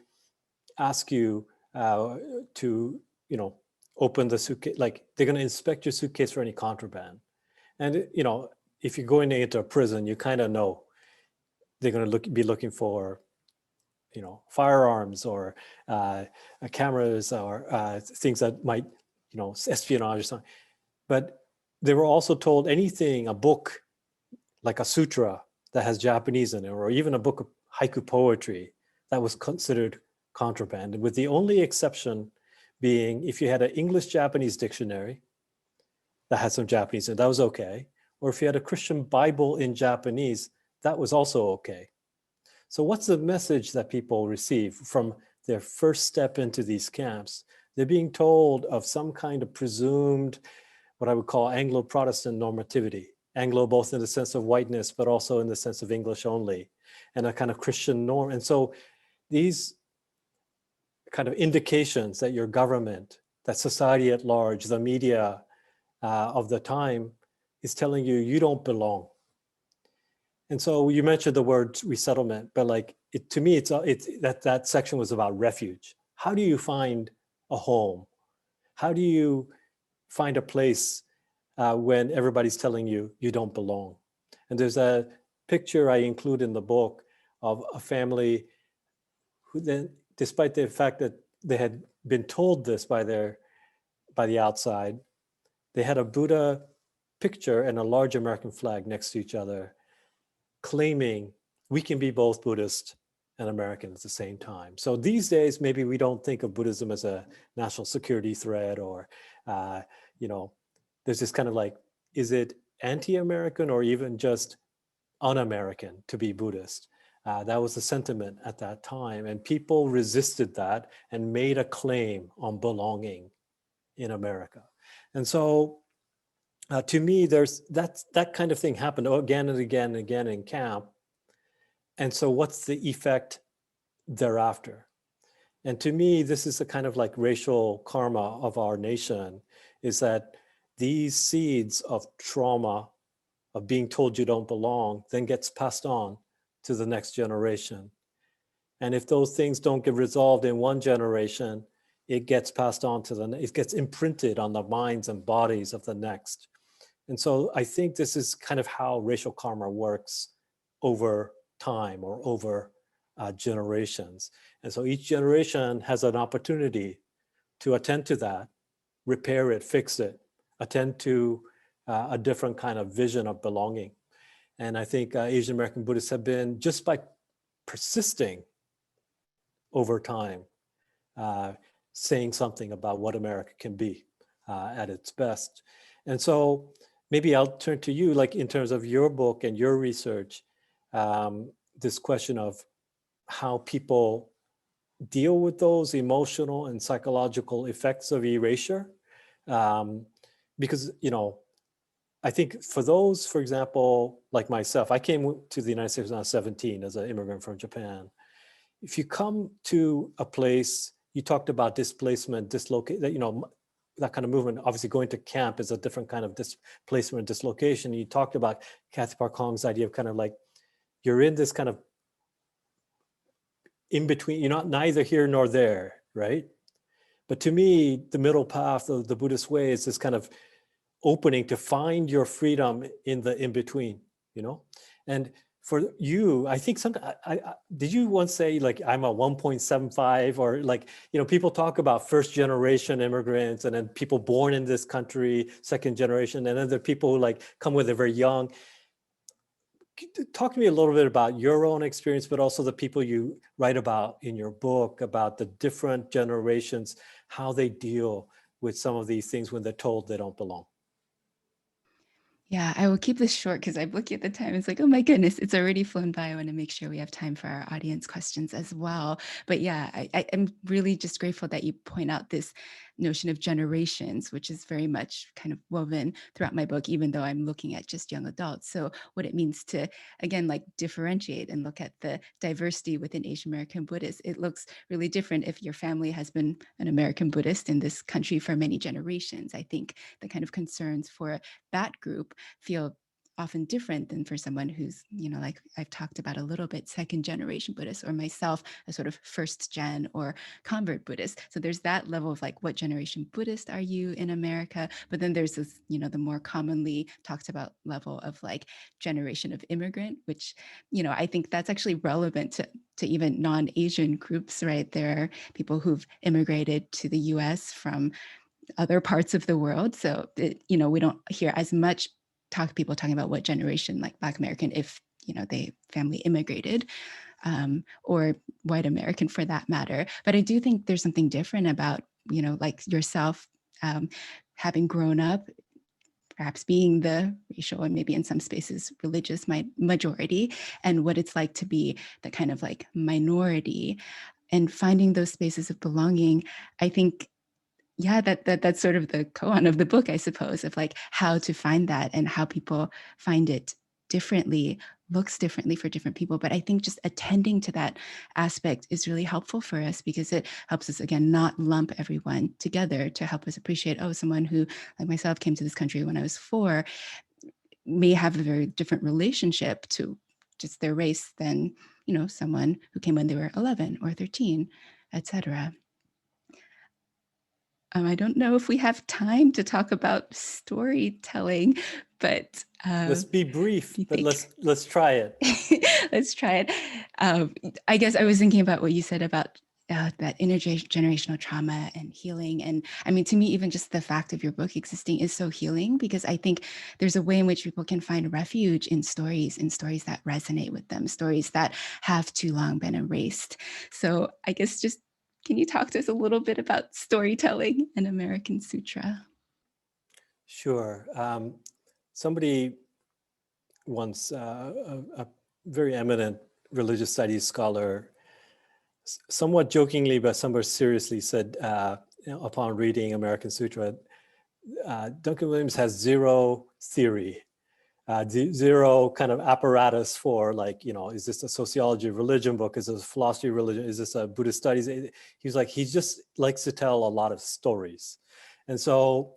ask you to, open the suitcase, like they're going to inspect your suitcase for any contraband. And, if you're going into a prison, you kind of know they're going to be looking for, firearms or cameras or things that might, espionage or something. But they were also told anything, a book like a sutra that has Japanese in it, or even a book of haiku poetry, that was considered contraband, with the only exception being if you had an English-Japanese dictionary that had some Japanese in it, that was okay. Or if you had a Christian Bible in Japanese, that was also okay. So what's the message that people receive from their first step into these camps? They're being told of some kind of presumed, what I would call Anglo-Protestant normativity. Anglo both in the sense of whiteness, but also in the sense of English only, and a kind of Christian norm. And so these kind of indications that your government, that society at large, the media of the time is telling you, you don't belong. And so you mentioned the word resettlement, but like to me, it's that section was about refuge. How do you find a home? How do you find a place when everybody's telling you you don't belong? And there's a picture I include in the book of a family who then, despite the fact that they had been told this by the outside, they had a Buddha picture and a large American flag next to each other, claiming we can be both Buddhist and American at the same time. So these days, maybe we don't think of Buddhism as a national security threat, or, there's this kind of like, is it anti-American or even just un-American to be Buddhist? That was the sentiment at that time. And people resisted that and made a claim on belonging in America. And so to me, that kind of thing happened again and again and again in camp. And so what's the effect thereafter? And to me, this is a kind of like racial karma of our nation, is that these seeds of trauma, of being told you don't belong, then gets passed on to the next generation. And if those things don't get resolved in one generation, it gets passed on to it gets imprinted on the minds and bodies of the next. And so I think this is kind of how racial karma works over time or over generations. And so each generation has an opportunity to attend to that, repair it, fix it, attend to a different kind of vision of belonging. And I think Asian American Buddhists have been, just by persisting over time, saying something about what America can be at its best. And so maybe I'll turn to you, like in terms of your book and your research, this question of how people deal with those emotional and psychological effects of erasure. Because, I think for those, for example, like myself, I came to the United States when I was 17 as an immigrant from Japan. If you come to a place, you talked about displacement, that kind of movement. Obviously going to camp is a different kind of displacement, dislocation. You talked about Kathy Park Hong's idea of kind of like, you're in this kind of in between, you're not neither here nor there, right? But to me, the middle path of the Buddhist way is this kind of opening to find your freedom in the in-between, And for you, I think did you once say like, I'm a 1.75, or like, people talk about first generation immigrants and then people born in this country, second generation, and then there are people who like come with it very young. Talk to me a little bit about your own experience, but also the people you write about in your book, about the different generations, how they deal with some of these things when they're told they don't belong. Yeah, I will keep this short because I'm looking at the time. It's like, oh my goodness, it's already flown by. I want to make sure we have time for our audience questions as well. But yeah, I'm really just grateful that you point out this notion of generations, which is very much kind of woven throughout my book, even though I'm looking at just young adults. So what it means to, again, like differentiate and look at the diversity within Asian American Buddhists. It looks really different if your family has been an American Buddhist in this country for many generations. I think the kind of concerns for that group feel often different than for someone who's, like I've talked about a little bit, second generation Buddhist, or myself, a sort of first gen or convert Buddhist. So there's that level of like, what generation Buddhist are you in America? But then there's this, the more commonly talked about level of like generation of immigrant, which, I think that's actually relevant to even non-Asian groups, right? There are people who've immigrated to the US from other parts of the world. So, we don't hear as much people talking about what generation, like Black American, if, they family immigrated, or white American for that matter. But I do think there's something different about, like yourself, having grown up, perhaps being the racial and maybe in some spaces religious majority, and what it's like to be the kind of like minority, and finding those spaces of belonging. I think, yeah, that's sort of the koan of the book, I suppose, of like how to find that and how people find it differently, looks differently for different people. But I think just attending to that aspect is really helpful for us, because it helps us, again, not lump everyone together, to help us appreciate, oh, someone who, like myself, came to this country when I was 4 may have a very different relationship to just their race than, someone who came when they were 11 or 13, etc. I don't know if we have time to talk about storytelling, but Let's be brief, but think? let's try it. Let's try it. I guess I was thinking about what you said about that intergenerational trauma and healing. And I mean, to me, even just the fact of your book existing is so healing, because I think there's a way in which people can find refuge in stories that resonate with them, stories that have too long been erased. So I guess just, can you talk to us a little bit about storytelling and American Sutra? Sure. Somebody once, a very eminent religious studies scholar, somewhat jokingly but somewhat seriously said, upon reading American Sutra, Duncan Williams has zero theory, zero kind of apparatus for, like, is this a sociology of religion book? Is this a philosophy of religion? Is this a Buddhist studies? He's like, he just likes to tell a lot of stories. And so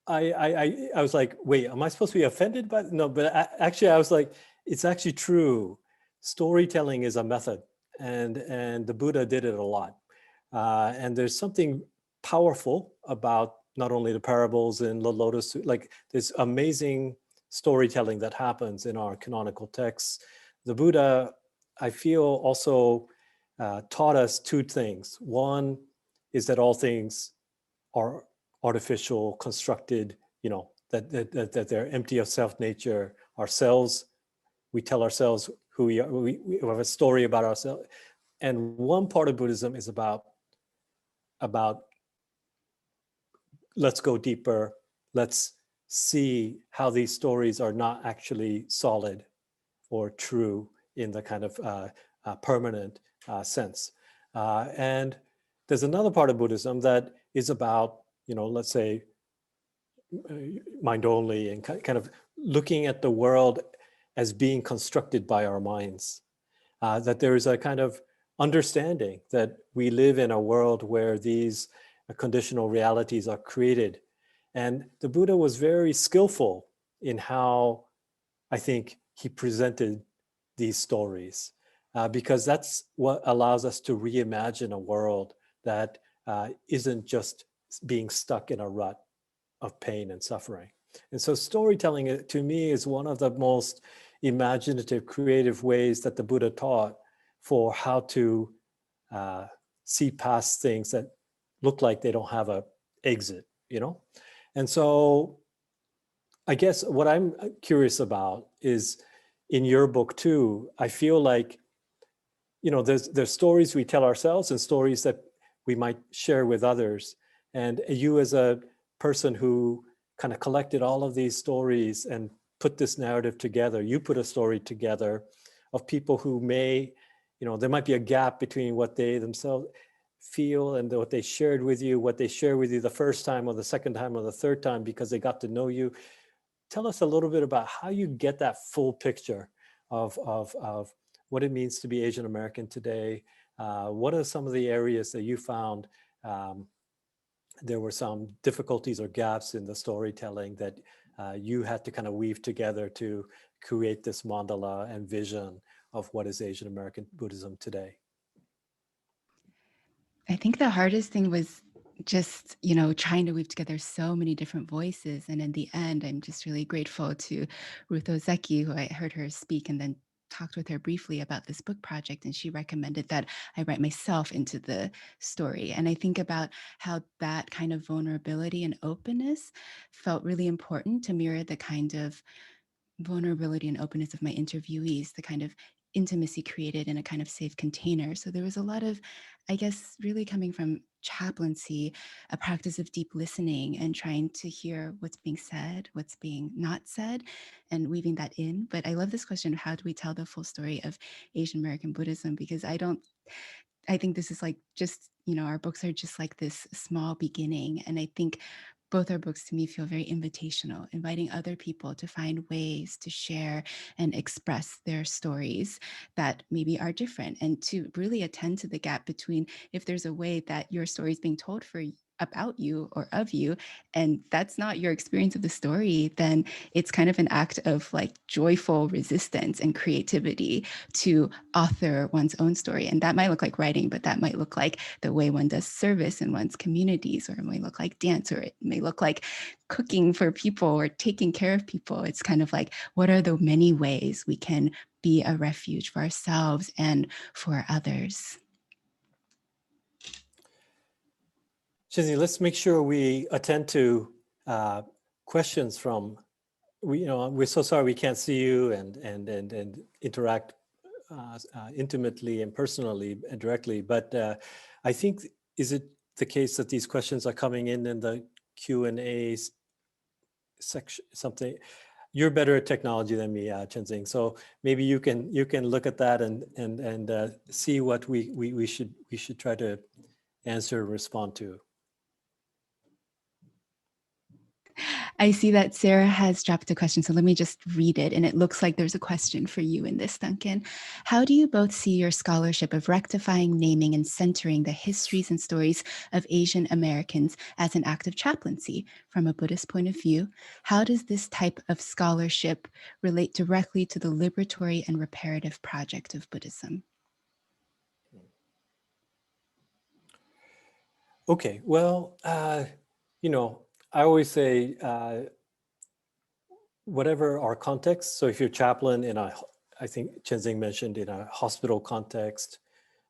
I was like, wait, am I supposed to be offended by? No, but actually I was like, it's actually true. Storytelling is a method, and the Buddha did it a lot. And there's something powerful about not only the parables in the Lotus, like this amazing storytelling that happens in our canonical texts. The Buddha, I feel, also taught us 2 things. One is that all things are artificial, constructed, that they're empty of self-nature. Ourselves, we tell ourselves who we are. We have a story about ourselves. And one part of Buddhism is about let's go deeper. Let's see how these stories are not actually solid or true in the kind of permanent sense. And there's another part of Buddhism that is about, let's say, mind only, and kind of looking at the world as being constructed by our minds. That there is a kind of understanding that we live in a world where these conditional realities are created. And the Buddha was very skillful in how, I think, he presented these stories, because that's what allows us to reimagine a world that isn't just being stuck in a rut of pain and suffering. And so storytelling, to me, is one of the most imaginative, creative ways that the Buddha taught for how to see past things that look like they don't have an exit, And so I guess what I'm curious about is, in your book too, I feel like, there's stories we tell ourselves and stories that we might share with others. And you, as a person who kind of collected all of these stories and put this narrative together, you put a story together of people who may, there might be a gap between what they themselves feel and what they shared with you, the first time or the second time or the third time, because they got to know you. Tell us a little bit about how you get that full picture of what it means to be Asian American today. What are some of the areas that you found there were some difficulties or gaps in the storytelling that you had to kind of weave together to create this mandala and vision of what is Asian American Buddhism today? I think the hardest thing was just, trying to weave together so many different voices. And in the end, I'm just really grateful to Ruth Ozeki, who I heard her speak and then talked with her briefly about this book project. And she recommended that I write myself into the story. And I think about how that kind of vulnerability and openness felt really important to mirror the kind of vulnerability and openness of my interviewees, the kind of intimacy created in a kind of safe container. So there was a lot of, I guess, really coming from chaplaincy, a practice of deep listening and trying to hear what's being said, what's being not said, and weaving that in. But I love this question of how do we tell the full story of Asian American Buddhism? Because I think this is like just, our books are just like this small beginning. And I think both our books to me feel very invitational, inviting other people to find ways to share and express their stories that maybe are different, and to really attend to the gap between if there's a way that your story is being told about you or of you, and that's not your experience of the story, then it's kind of an act of like joyful resistance and creativity to author one's own story. And that might look like writing, but that might look like the way one does service in one's communities, or it might look like dance, or it may look like cooking for people or taking care of people. It's kind of like, what are the many ways we can be a refuge for ourselves and for others? Chenxing, let's make sure we attend to questions from, we're so sorry we can't see you and interact intimately and personally and directly, but I think, is it the case that these questions are coming in the Q&A section, something? You're better at technology than me, Chenxing, so maybe you can look at that and see what we should try to answer and respond to. I see that Sarah has dropped a question, so let me just read it. And it looks like there's a question for you in this, Duncan. How do you both see your scholarship of rectifying, naming, and centering the histories and stories of Asian Americans as an act of chaplaincy? From a Buddhist point of view, how does this type of scholarship relate directly to the liberatory and reparative project of Buddhism? Okay, well, I always say, whatever our context, so if you're chaplain in I think Chenxing mentioned, in a hospital context,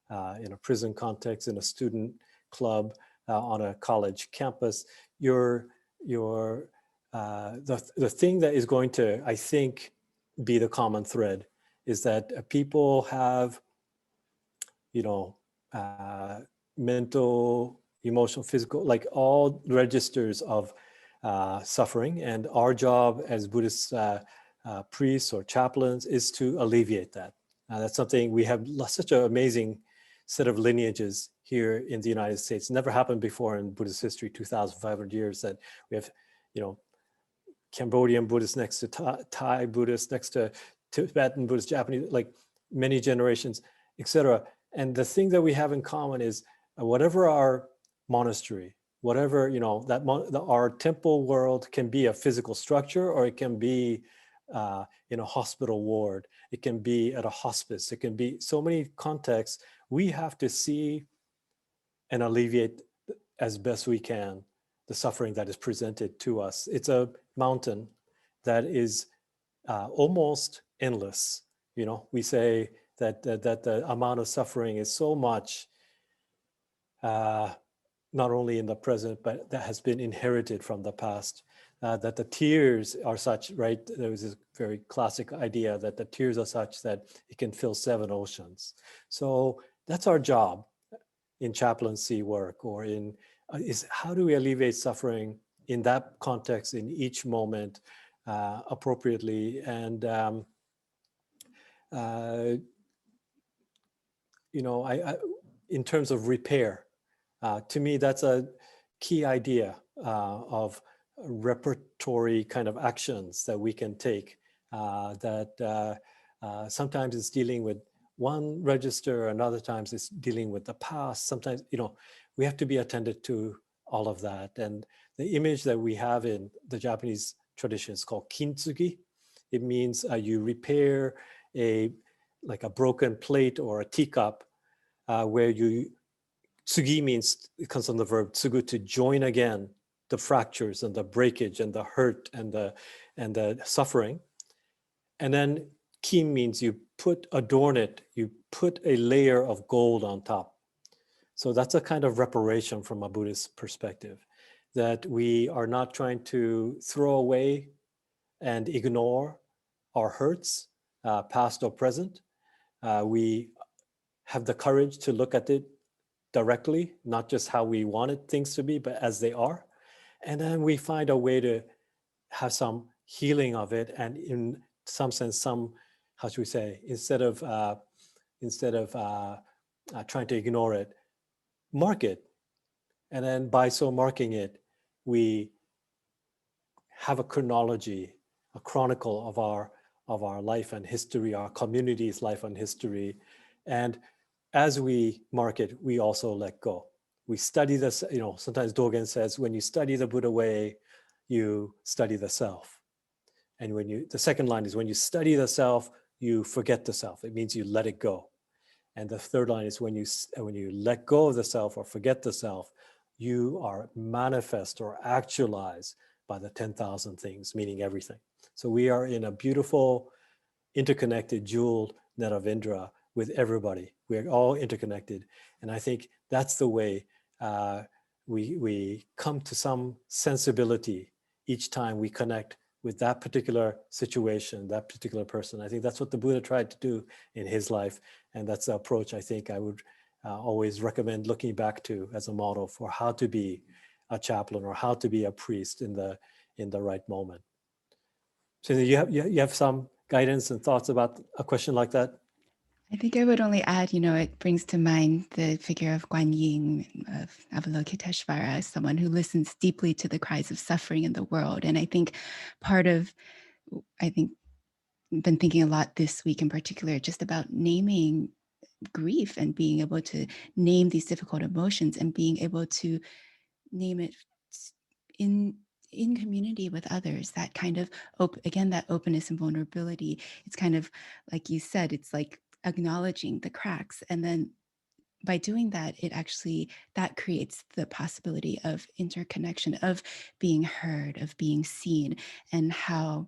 in a prison context, in a student club, on a college campus, the thing that is going to, I think, be the common thread is that people have, mental, emotional, physical, like all registers of suffering. And our job as Buddhist priests or chaplains is to alleviate that. That's something we have such an amazing set of lineages here in the United States. Never happened before in Buddhist history, 2,500 years, that we have, Cambodian Buddhists next to Thai Buddhists, next to Tibetan Buddhists, Japanese, like many generations, etc. And the thing that we have in common is whatever our monastery, whatever, our temple world can be a physical structure, or it can be in a hospital ward, it can be at a hospice, it can be so many contexts. We have to see and alleviate as best we can the suffering that is presented to us. It's a mountain that is almost endless. We say that the amount of suffering is so much, not only in the present, but that has been inherited from the past. That the tears are such, right? There was this very classic idea that the tears are such that it can fill 7 oceans. So that's our job in chaplaincy work, or is how do we alleviate suffering in that context, in each moment, appropriately. And in terms of repair, to me, that's a key idea of repertory kind of actions that we can take, that sometimes it's dealing with one register, and other times it's dealing with the past. Sometimes, we have to be attended to all of that. And the image that we have in the Japanese tradition. It's called kintsugi. It means you repair like a broken plate or a teacup, where tsugi means, it comes from the verb tsugu, to join again the fractures and the breakage and the hurt and the suffering. And then kin means you adorn it, you put a layer of gold on top. So that's a kind of reparation from a Buddhist perspective, that we are not trying to throw away and ignore our hurts, past or present. We have the courage to look at it directly, not just how we wanted things to be, but as they are. And then we find a way to have some healing of it, and in some sense, how should we say, instead of trying to ignore it, mark it. And then by so marking it, we have a chronology, a chronicle of our life and history, our community's life and history. And as we mark it, we also let go. We study this, sometimes Dogen says, when you study the Buddha way, you study the self. And the second line is, when you study the self, you forget the self. It means you let it go. And the third line is, when you let go of the self or forget the self, you are manifest or actualized by the 10,000 things, meaning everything. So we are in a beautiful, interconnected, jeweled net of Indra with everybody. We are all interconnected. And I think that's the way we come to some sensibility each time we connect with that particular situation, that particular person. I think that's what the Buddha tried to do in his life. And that's the approach I think I would always recommend looking back to as a model for how to be a chaplain or how to be a priest in the right moment. So you have some guidance and thoughts about a question like that? I think I would only add, it brings to mind the figure of Guan Yin, of Avalokiteshvara, someone who listens deeply to the cries of suffering in the world. And I think I've been thinking a lot this week in particular, just about naming grief and being able to name these difficult emotions and being able to name it in community with others. That kind of, again, that openness and vulnerability. It's kind of, like you said, it's like acknowledging the cracks. And then by doing that, that creates the possibility of interconnection, of being heard, of being seen, and how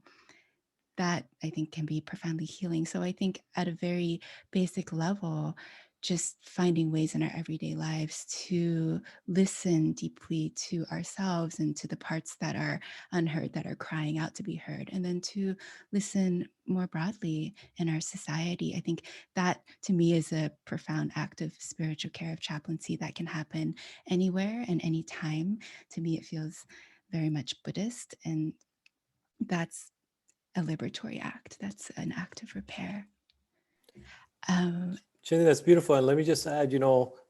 that, I think, can be profoundly healing. So I think at a very basic level, just finding ways in our everyday lives to listen deeply to ourselves and to the parts that are unheard, that are crying out to be heard, and then to listen more broadly in our society. I think that, to me, is a profound act of spiritual care, of chaplaincy, that can happen anywhere and anytime. To me, it feels very much Buddhist, and that's a liberatory act. That's an act of repair. Jenny, that's beautiful. And let me just add,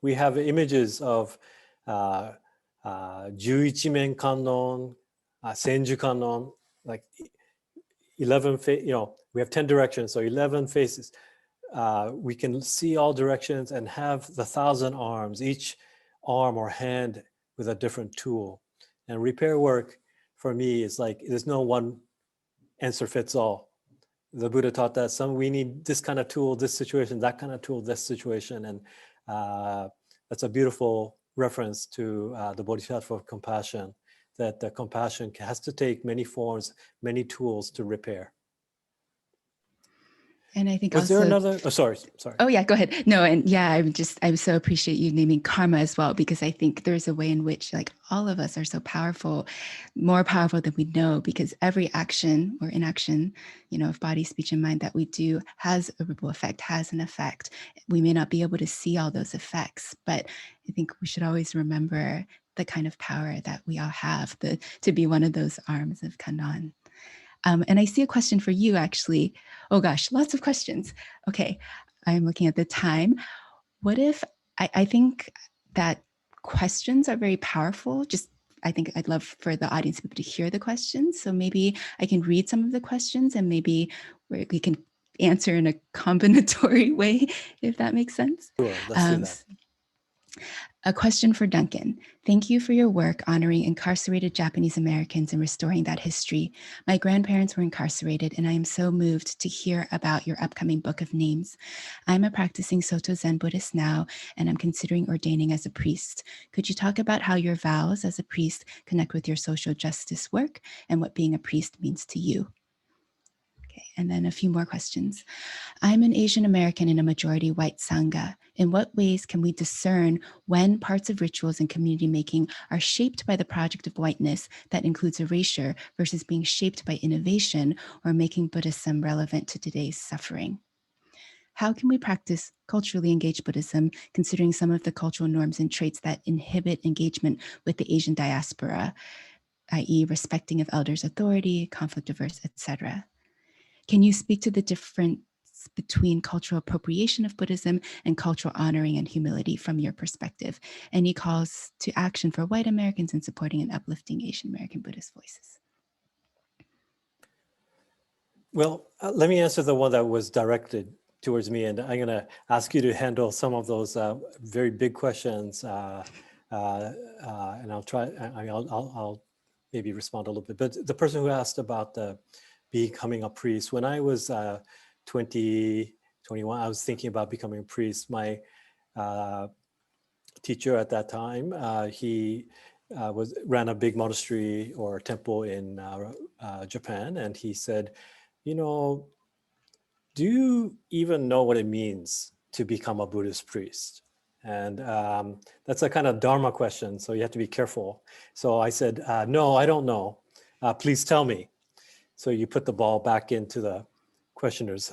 we have images of 11面観音, Senju Kannon, like 11, we have 10 directions, so 11 faces. We can see all directions and have the 1,000 arms, each arm or hand with a different tool. And repair work for me is like, there's no one answer fits all. The Buddha taught that we need this kind of tool, this situation, that kind of tool, this situation. And that's a beautiful reference to the Bodhisattva of compassion, that the compassion has to take many forms, many tools to repair. And I think Was there another? Oh, sorry. Oh yeah, go ahead. No, and yeah, I so appreciate you naming karma as well, because I think there's a way in which, like, all of us are so powerful, more powerful than we know, because every action or inaction, of body, speech, and mind that we do has a ripple effect, has an effect. We may not be able to see all those effects, but I think we should always remember the kind of power that we all have, to be one of those arms of Kannon. And I see a question for you, actually. Oh gosh, lots of questions. Okay, I'm looking at the time. What if, I think that questions are very powerful. I think I'd love for the audience to be able to hear the questions. So maybe I can read some of the questions and maybe we can answer in a combinatory way, if that makes sense. Sure, let's do that. A question for Duncan. Thank you for your work honoring incarcerated Japanese Americans and restoring that history. My grandparents were incarcerated, and I am so moved to hear about your upcoming book of names. I'm a practicing Soto Zen Buddhist now, and I'm considering ordaining as a priest. Could you talk about how your vows as a priest connect with your social justice work and what being a priest means to you? Okay, and then a few more questions. I'm an Asian American in a majority white Sangha. In what ways can we discern when parts of rituals and community making are shaped by the project of whiteness that includes erasure versus being shaped by innovation or making Buddhism relevant to today's suffering? How can we practice culturally engaged Buddhism, considering some of the cultural norms and traits that inhibit engagement with the Asian diaspora, i.e. respecting of elders' authority, conflict averse, etc.? Can you speak to the difference between cultural appropriation of Buddhism and cultural honoring and humility from your perspective? Any calls to action for white Americans in supporting and uplifting Asian American Buddhist voices? Well, let me answer the one that was directed towards me, and I'm going to ask you to handle some of those very big questions, and I'll try. I'll maybe respond a little bit. But the person who asked about becoming a priest, when I was 20, 21, I was thinking about becoming a priest. My teacher at that time, he ran a big monastery or temple in Japan, and he said, you know, do you even know what it means to become a Buddhist priest? And that's a kind of Dharma question, so you have to be careful. So I said, no, I don't know. Please tell me. So you put the ball back into the questioner's,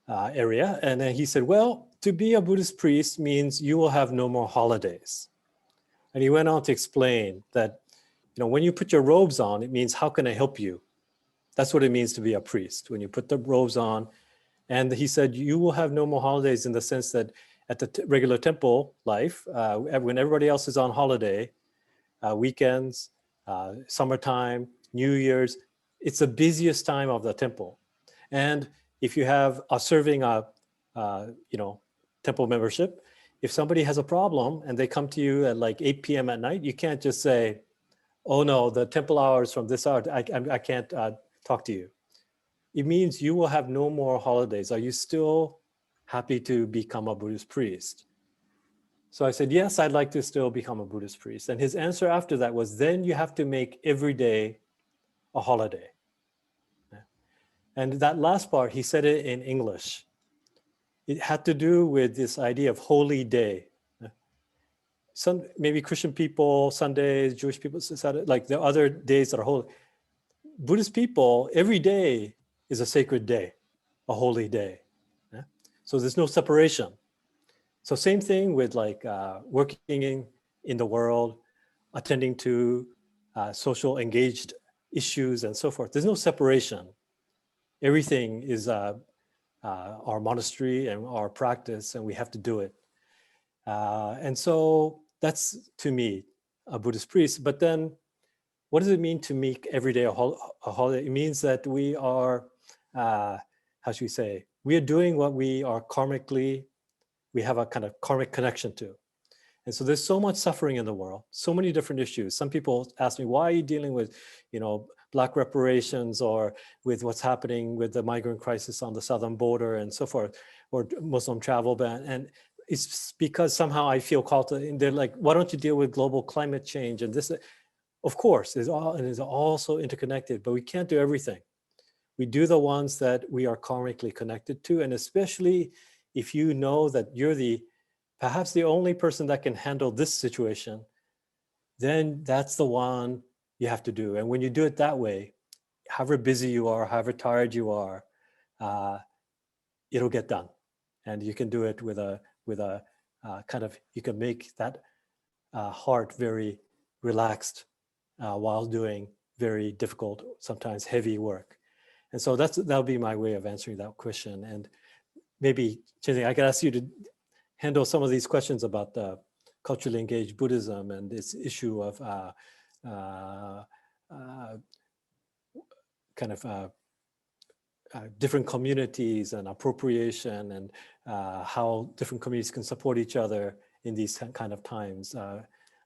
area. And then he said, well, to be a Buddhist priest means you will have no more holidays. And he went on to explain that, when you put your robes on, it means, how can I help you? That's what it means to be a priest. When you put the robes on, and he said, you will have no more holidays in the sense that at the regular temple life, when everybody else is on holiday, weekends, summertime, New Year's, it's the busiest time of the temple. And if you have serving a temple membership, if somebody has a problem and they come to you at like 8 p.m. at night, you can't just say, oh no, the temple hours from this hour, I can't talk to you. It means you will have no more holidays. Are you still happy to become a Buddhist priest? So I said, yes, I'd like to still become a Buddhist priest. And his answer after that was, then you have to make every day a holiday. And that last part, he said it in English. It had to do with this idea of holy day. Some maybe Christian people, Sundays, Jewish people, like the other days that are holy. Buddhist people, every day is a sacred day, a holy day. So there's no separation. So same thing with like working in the world, attending to social engaged issues and so forth. There's no separation. Everything is our monastery and our practice, and we have to do it. And so that's, to me, a Buddhist priest. But then what does it mean to make every day a holiday? It means that we are, how should we say, we are doing what we are karmically, we have a kind of karmic connection to. And so there's so much suffering in the world, so many different issues. Some people ask me, why are you dealing with, Black reparations or with what's happening with the migrant crisis on the southern border and so forth, or Muslim travel ban? And it's because somehow I feel called to, and they're like, why don't you deal with global climate change? And this, of course, it is also interconnected, but we can't do everything. We do the ones that we are karmically connected to, and especially if you know that you're perhaps the only person that can handle this situation, then that's the one you have to do. And when you do it that way, however busy you are, however tired you are, it'll get done. And you can do it with a kind of, you can make that heart very relaxed while doing very difficult, sometimes heavy work. And so that'll be my way of answering that question. And maybe, Chenxing, I could ask you to handle some of these questions about culturally engaged Buddhism and this issue of different communities and appropriation and how different communities can support each other in these kind of times? I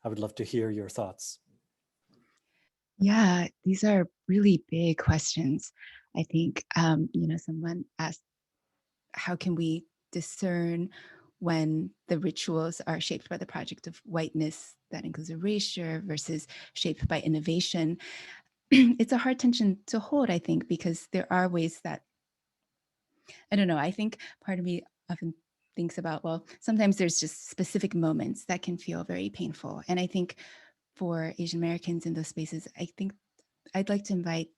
would love to hear your thoughts. Yeah, these are really big questions. I think, someone asked, how can we discern when the rituals are shaped by the project of whiteness that includes erasure versus shaped by innovation? It's a hard tension to hold, I think, because there are ways that, I don't know, I think part of me often thinks about, well, sometimes there's just specific moments that can feel very painful. And I think for Asian Americans in those spaces, I think I'd like to invite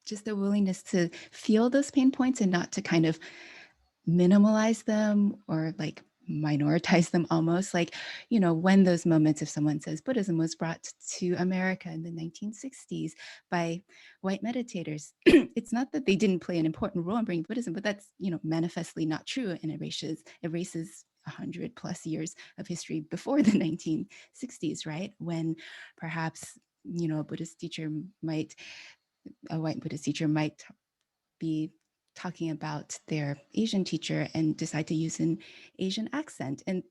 just a willingness to feel those pain points and not to kind of minimalize them or like minoritize them almost. Like, when those moments, if someone says Buddhism was brought to America in the 1960s by white meditators, it's not that they didn't play an important role in bringing Buddhism, but that's, manifestly not true, and erases 100+ years of history before the 1960s, right? When perhaps, a white Buddhist teacher might be talking about their Asian teacher and decide to use an Asian accent. And,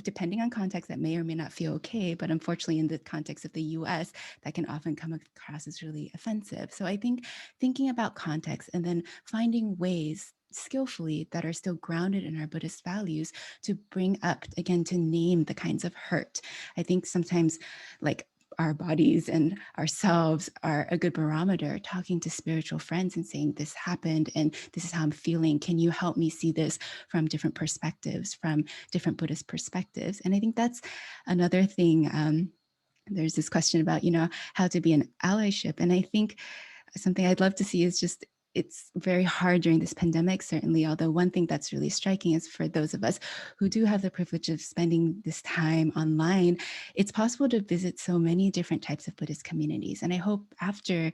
depending on context, that may or may not feel okay. But unfortunately, in the context of the US, that can often come across as really offensive. So I think thinking about context and then finding ways skillfully that are still grounded in our Buddhist values to bring up, again, to name the kinds of hurt. I think sometimes, like, our bodies and ourselves are a good barometer, talking to spiritual friends and saying, this happened and this is how I'm feeling. Can you help me see this from different perspectives, from different Buddhist perspectives? And I think that's another thing. There's this question about, how to be an allyship. And I think something I'd love to see is just, it's very hard during this pandemic, certainly, although one thing that's really striking is for those of us who do have the privilege of spending this time online, it's possible to visit so many different types of Buddhist communities. And I hope after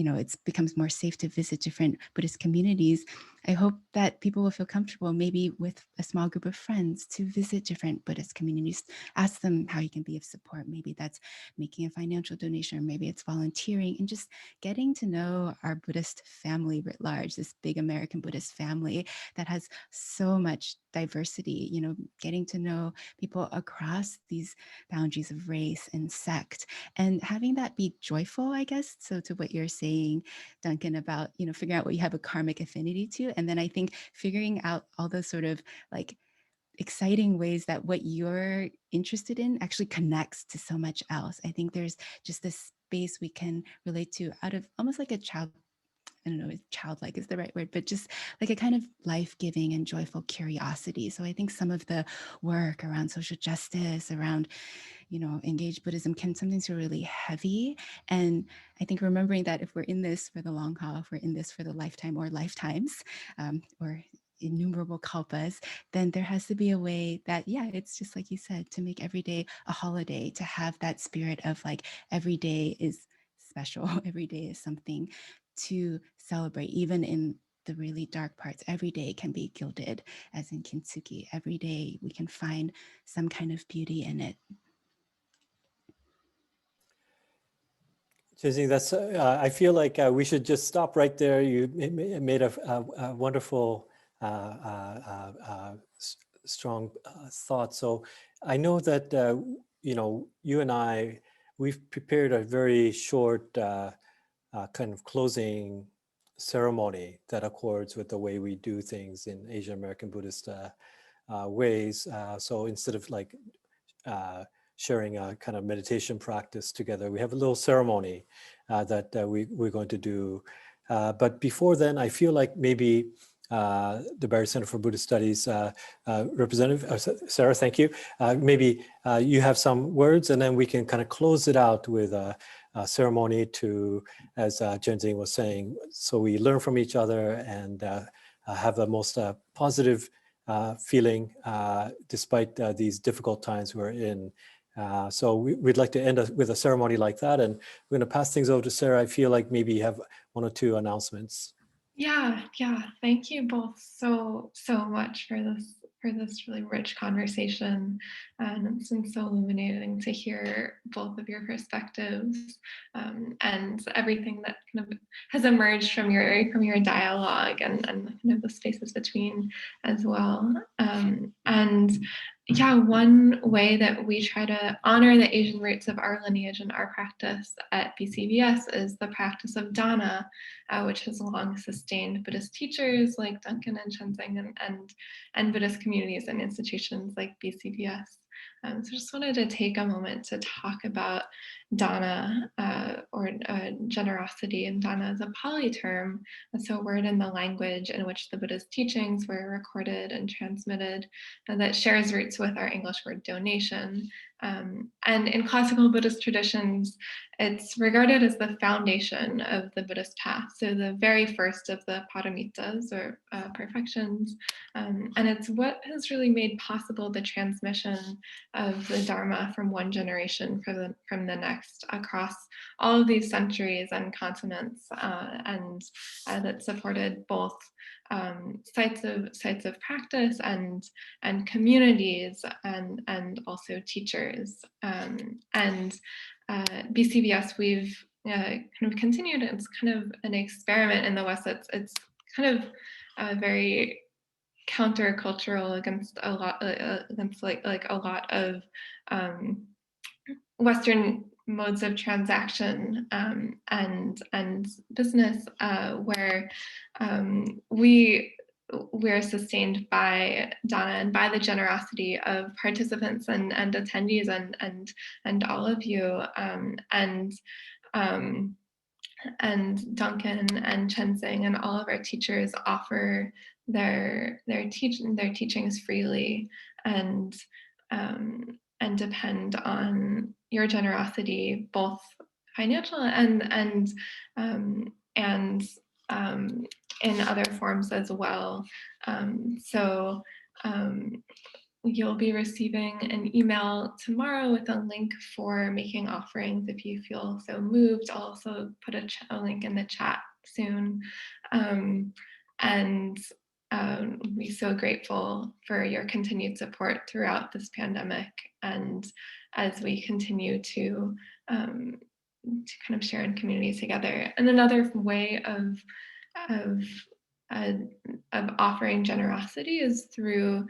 it becomes more safe to visit different Buddhist communities, I hope that people will feel comfortable, maybe with a small group of friends, to visit different Buddhist communities, ask them how you can be of support. Maybe that's making a financial donation, or maybe it's volunteering, and just getting to know our Buddhist family writ large, this big American Buddhist family that has so much diversity, getting to know people across these boundaries of race and sect, and having that be joyful, I guess. So to what you're saying, Duncan, about, figuring out what you have a karmic affinity to. And then I think figuring out all those sort of like exciting ways that what you're interested in actually connects to so much else. I think there's just this space we can relate to out of almost like a child. I don't know if childlike is the right word, but just like a kind of life-giving and joyful curiosity. So I think some of the work around social justice, around, engaged Buddhism can sometimes feel really heavy. And I think remembering that if we're in this for the long haul, if we're in this for the lifetime or lifetimes, or innumerable kalpas, then there has to be a way that, it's just like you said, to make every day a holiday, to have that spirit of like, every day is special, every day is something to celebrate, even in the really dark parts. Every day can be gilded, as in kintsugi. Every day we can find some kind of beauty in it. Chenxing, that's. I feel like we should just stop right there. You made a wonderful, strong thought. So I know that you and I, we've prepared a very short kind of closing ceremony that accords with the way we do things in Asian American Buddhist ways. So instead of like sharing a kind of meditation practice together, we have a little ceremony that we're going to do. But before then, I feel like maybe the Barry Center for Buddhist Studies representative, Sarah, thank you. Maybe you have some words, and then we can kind of close it out with a ceremony to, as Chenxing was saying, so we learn from each other and have the most positive feeling despite these difficult times we're in. So we'd like to end with a ceremony like that, and we're going to pass things over to Sarah. I feel like maybe you have one or two announcements. Yeah. Thank you both so much for this really rich conversation, and it's been so illuminating to hear both of your perspectives, and everything that kind of has emerged from your dialogue and kind of the spaces between as well. And yeah, one way that we try to honor the Asian roots of our lineage and our practice at BCBS is the practice of Dana, which has long sustained Buddhist teachers like Duncan and Chenxing and Buddhist communities and institutions like BCBS. So just wanted to take a moment to talk about Dana or generosity. And Dana is a Pali term, so a word in the language in which the Buddhist teachings were recorded and transmitted, that shares roots with our English word donation. And in classical Buddhist traditions, it's regarded as the foundation of the Buddhist path. So the very first of the paramitas or perfections. And it's what has really made possible the transmission of the Dharma from one generation from the next across all of these centuries and continents, and that supported both sites of practice and communities and also teachers. BCBS, we've kind of continued. It's kind of an experiment in the West. It's kind of very countercultural against a lot against like a lot of Western modes of transaction and business, where we're sustained by Dana and by the generosity of participants and attendees and all of you, and Duncan and Chenxing and all of our teachers offer their teachings freely and depend on your generosity, both financial and in other forms as well. So you'll be receiving an email tomorrow with a link for making offerings if you feel so moved. I'll also put a link in the chat soon. And we're so grateful for your continued support throughout this pandemic, and as we continue to kind of share in communities together. And another way of offering generosity is through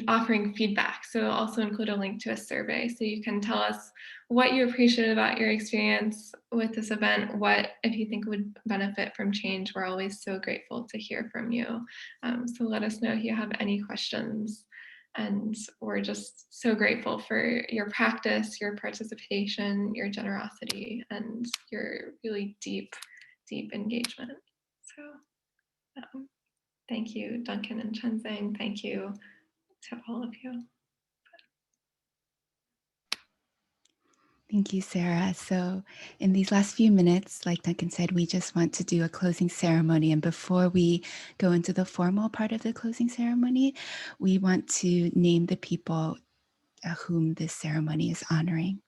offering feedback. So I'll also include a link to a survey, so you can tell us what you appreciate about your experience with this event, what if you think would benefit from change. We're always so grateful to hear from you. So let us know if you have any questions. And we're just so grateful for your practice, your participation, your generosity, and your really deep engagement. So thank you, Duncan and Chenxing. Thank you to all of you. Thank you, Sarah. So in these last few minutes, like Duncan said, we just want to do a closing ceremony. And before we go into the formal part of the closing ceremony, we want to name the people whom this ceremony is honoring.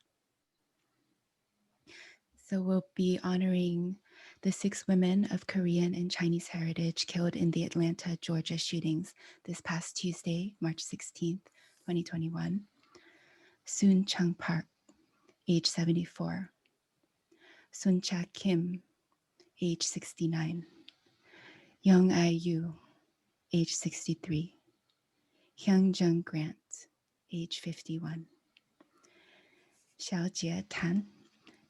So we'll be honoring the 6 women of Korean and Chinese heritage killed in the Atlanta, Georgia shootings this past Tuesday, March 16th, 2021. Soon Chung Park, age 74. Sun Cha Kim, age 69. Young Ai Yu, age 63. Hyung Jung Grant, age 51. Xiao Jie Tan,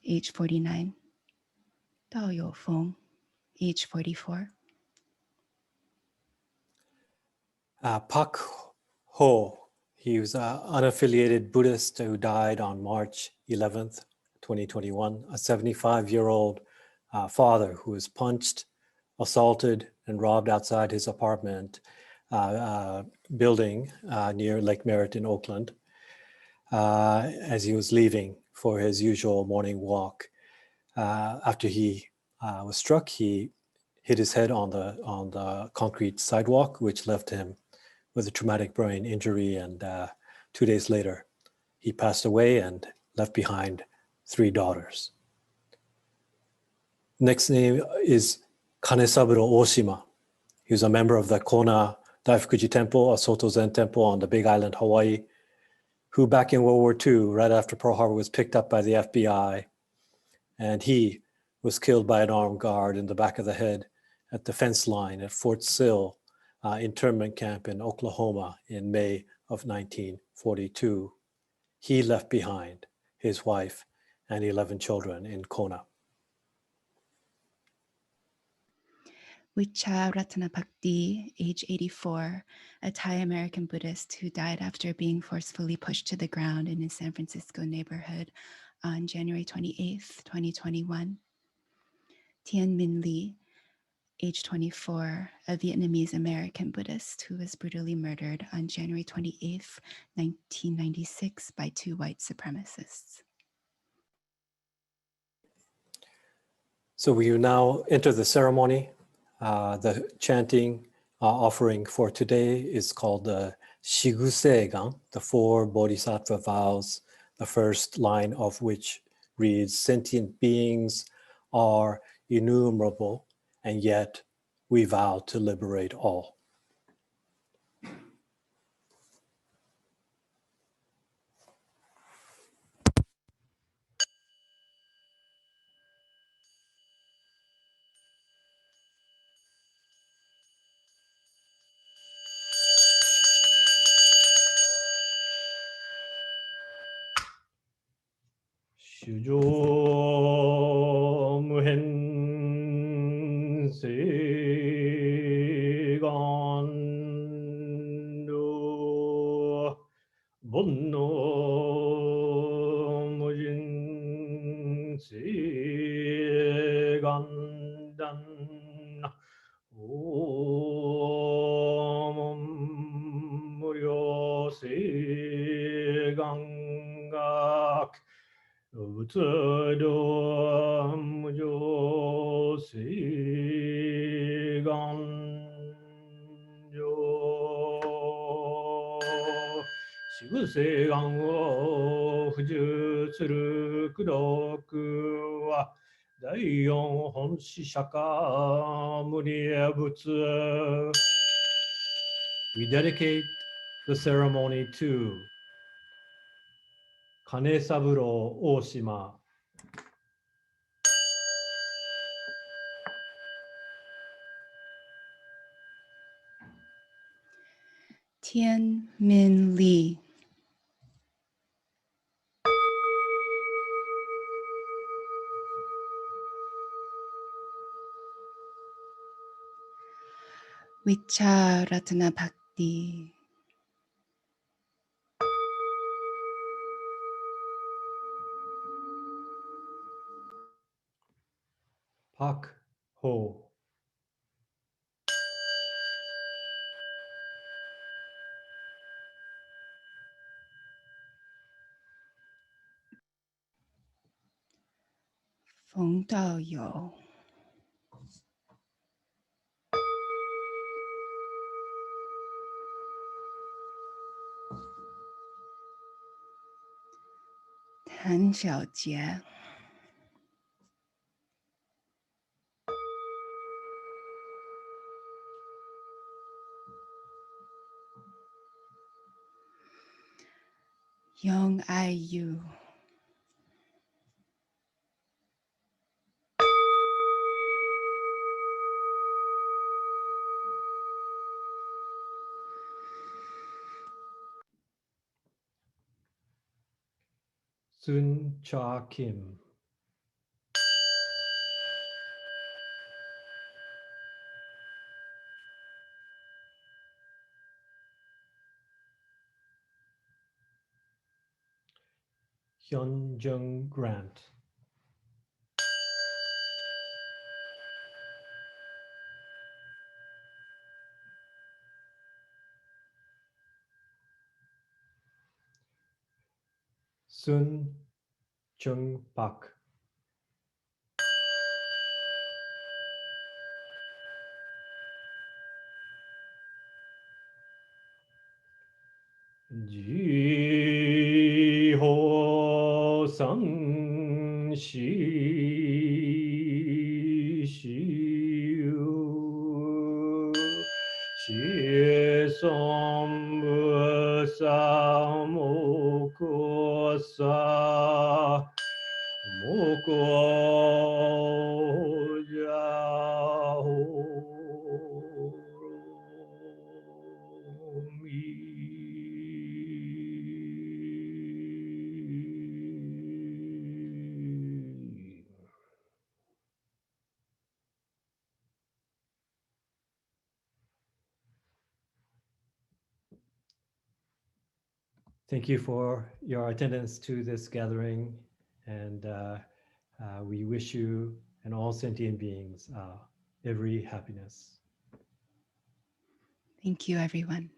age 49. Dao Youfeng, age 44. Pak Ho, he was an unaffiliated Buddhist who died on March 11th, 2021, a 75-year-old father who was punched, assaulted, and robbed outside his apartment building near Lake Merritt in Oakland as he was leaving for his usual morning walk. After he was struck, he hit his head on the concrete sidewalk, which left him with a traumatic brain injury, and 2 days later, he passed away and left behind 3 daughters. Next name is Kanesaburo Oshima. He was a member of the Kona Daifukuji Temple, a Soto Zen temple on the Big Island, Hawaii, who back in World War II, right after Pearl Harbor, was picked up by the FBI, and he was killed by an armed guard in the back of the head at the fence line at Fort Sill internment camp in Oklahoma in May of 1945. 1942, he left behind his wife and 11 children in Kona. Vicha Ratanabhakti, age 84, a Thai American Buddhist who died after being forcefully pushed to the ground in his San Francisco neighborhood on January 28th, 2021. Tien Minh Le, age 24, a Vietnamese American Buddhist who was brutally murdered on January 28th, 1996 by 2 white supremacists. So we now enter the ceremony. The chanting offering for today is called the Shigusegan, the 4 Bodhisattva vows, the first line of which reads, "Sentient beings are innumerable, and yet we vow to liberate all." Shujo muhen seigan no bonno mujin seigan dan om muryo seigan gak Utsudo mujo sigan jo Shigusegan wo fuju tsuru kudoku wa Daiyon honshi shaka murie butsu. We dedicate the ceremony to Kanesaburo Oshima, Tien Minh Le, Vicha Ratanabhakti, Pak Ho, Feng Dao You, Tan Xiaojie, Yong Ai Yu, Sun Cha Kim, Hyun Jung Grant, Sun Chung Pak, Ji Ho Sang Shi Shiu, Shi Som Bu Sa Mo Ko Sa Moko Thank you for your attendance to this gathering, and we wish you and all sentient beings every happiness. Thank you, everyone.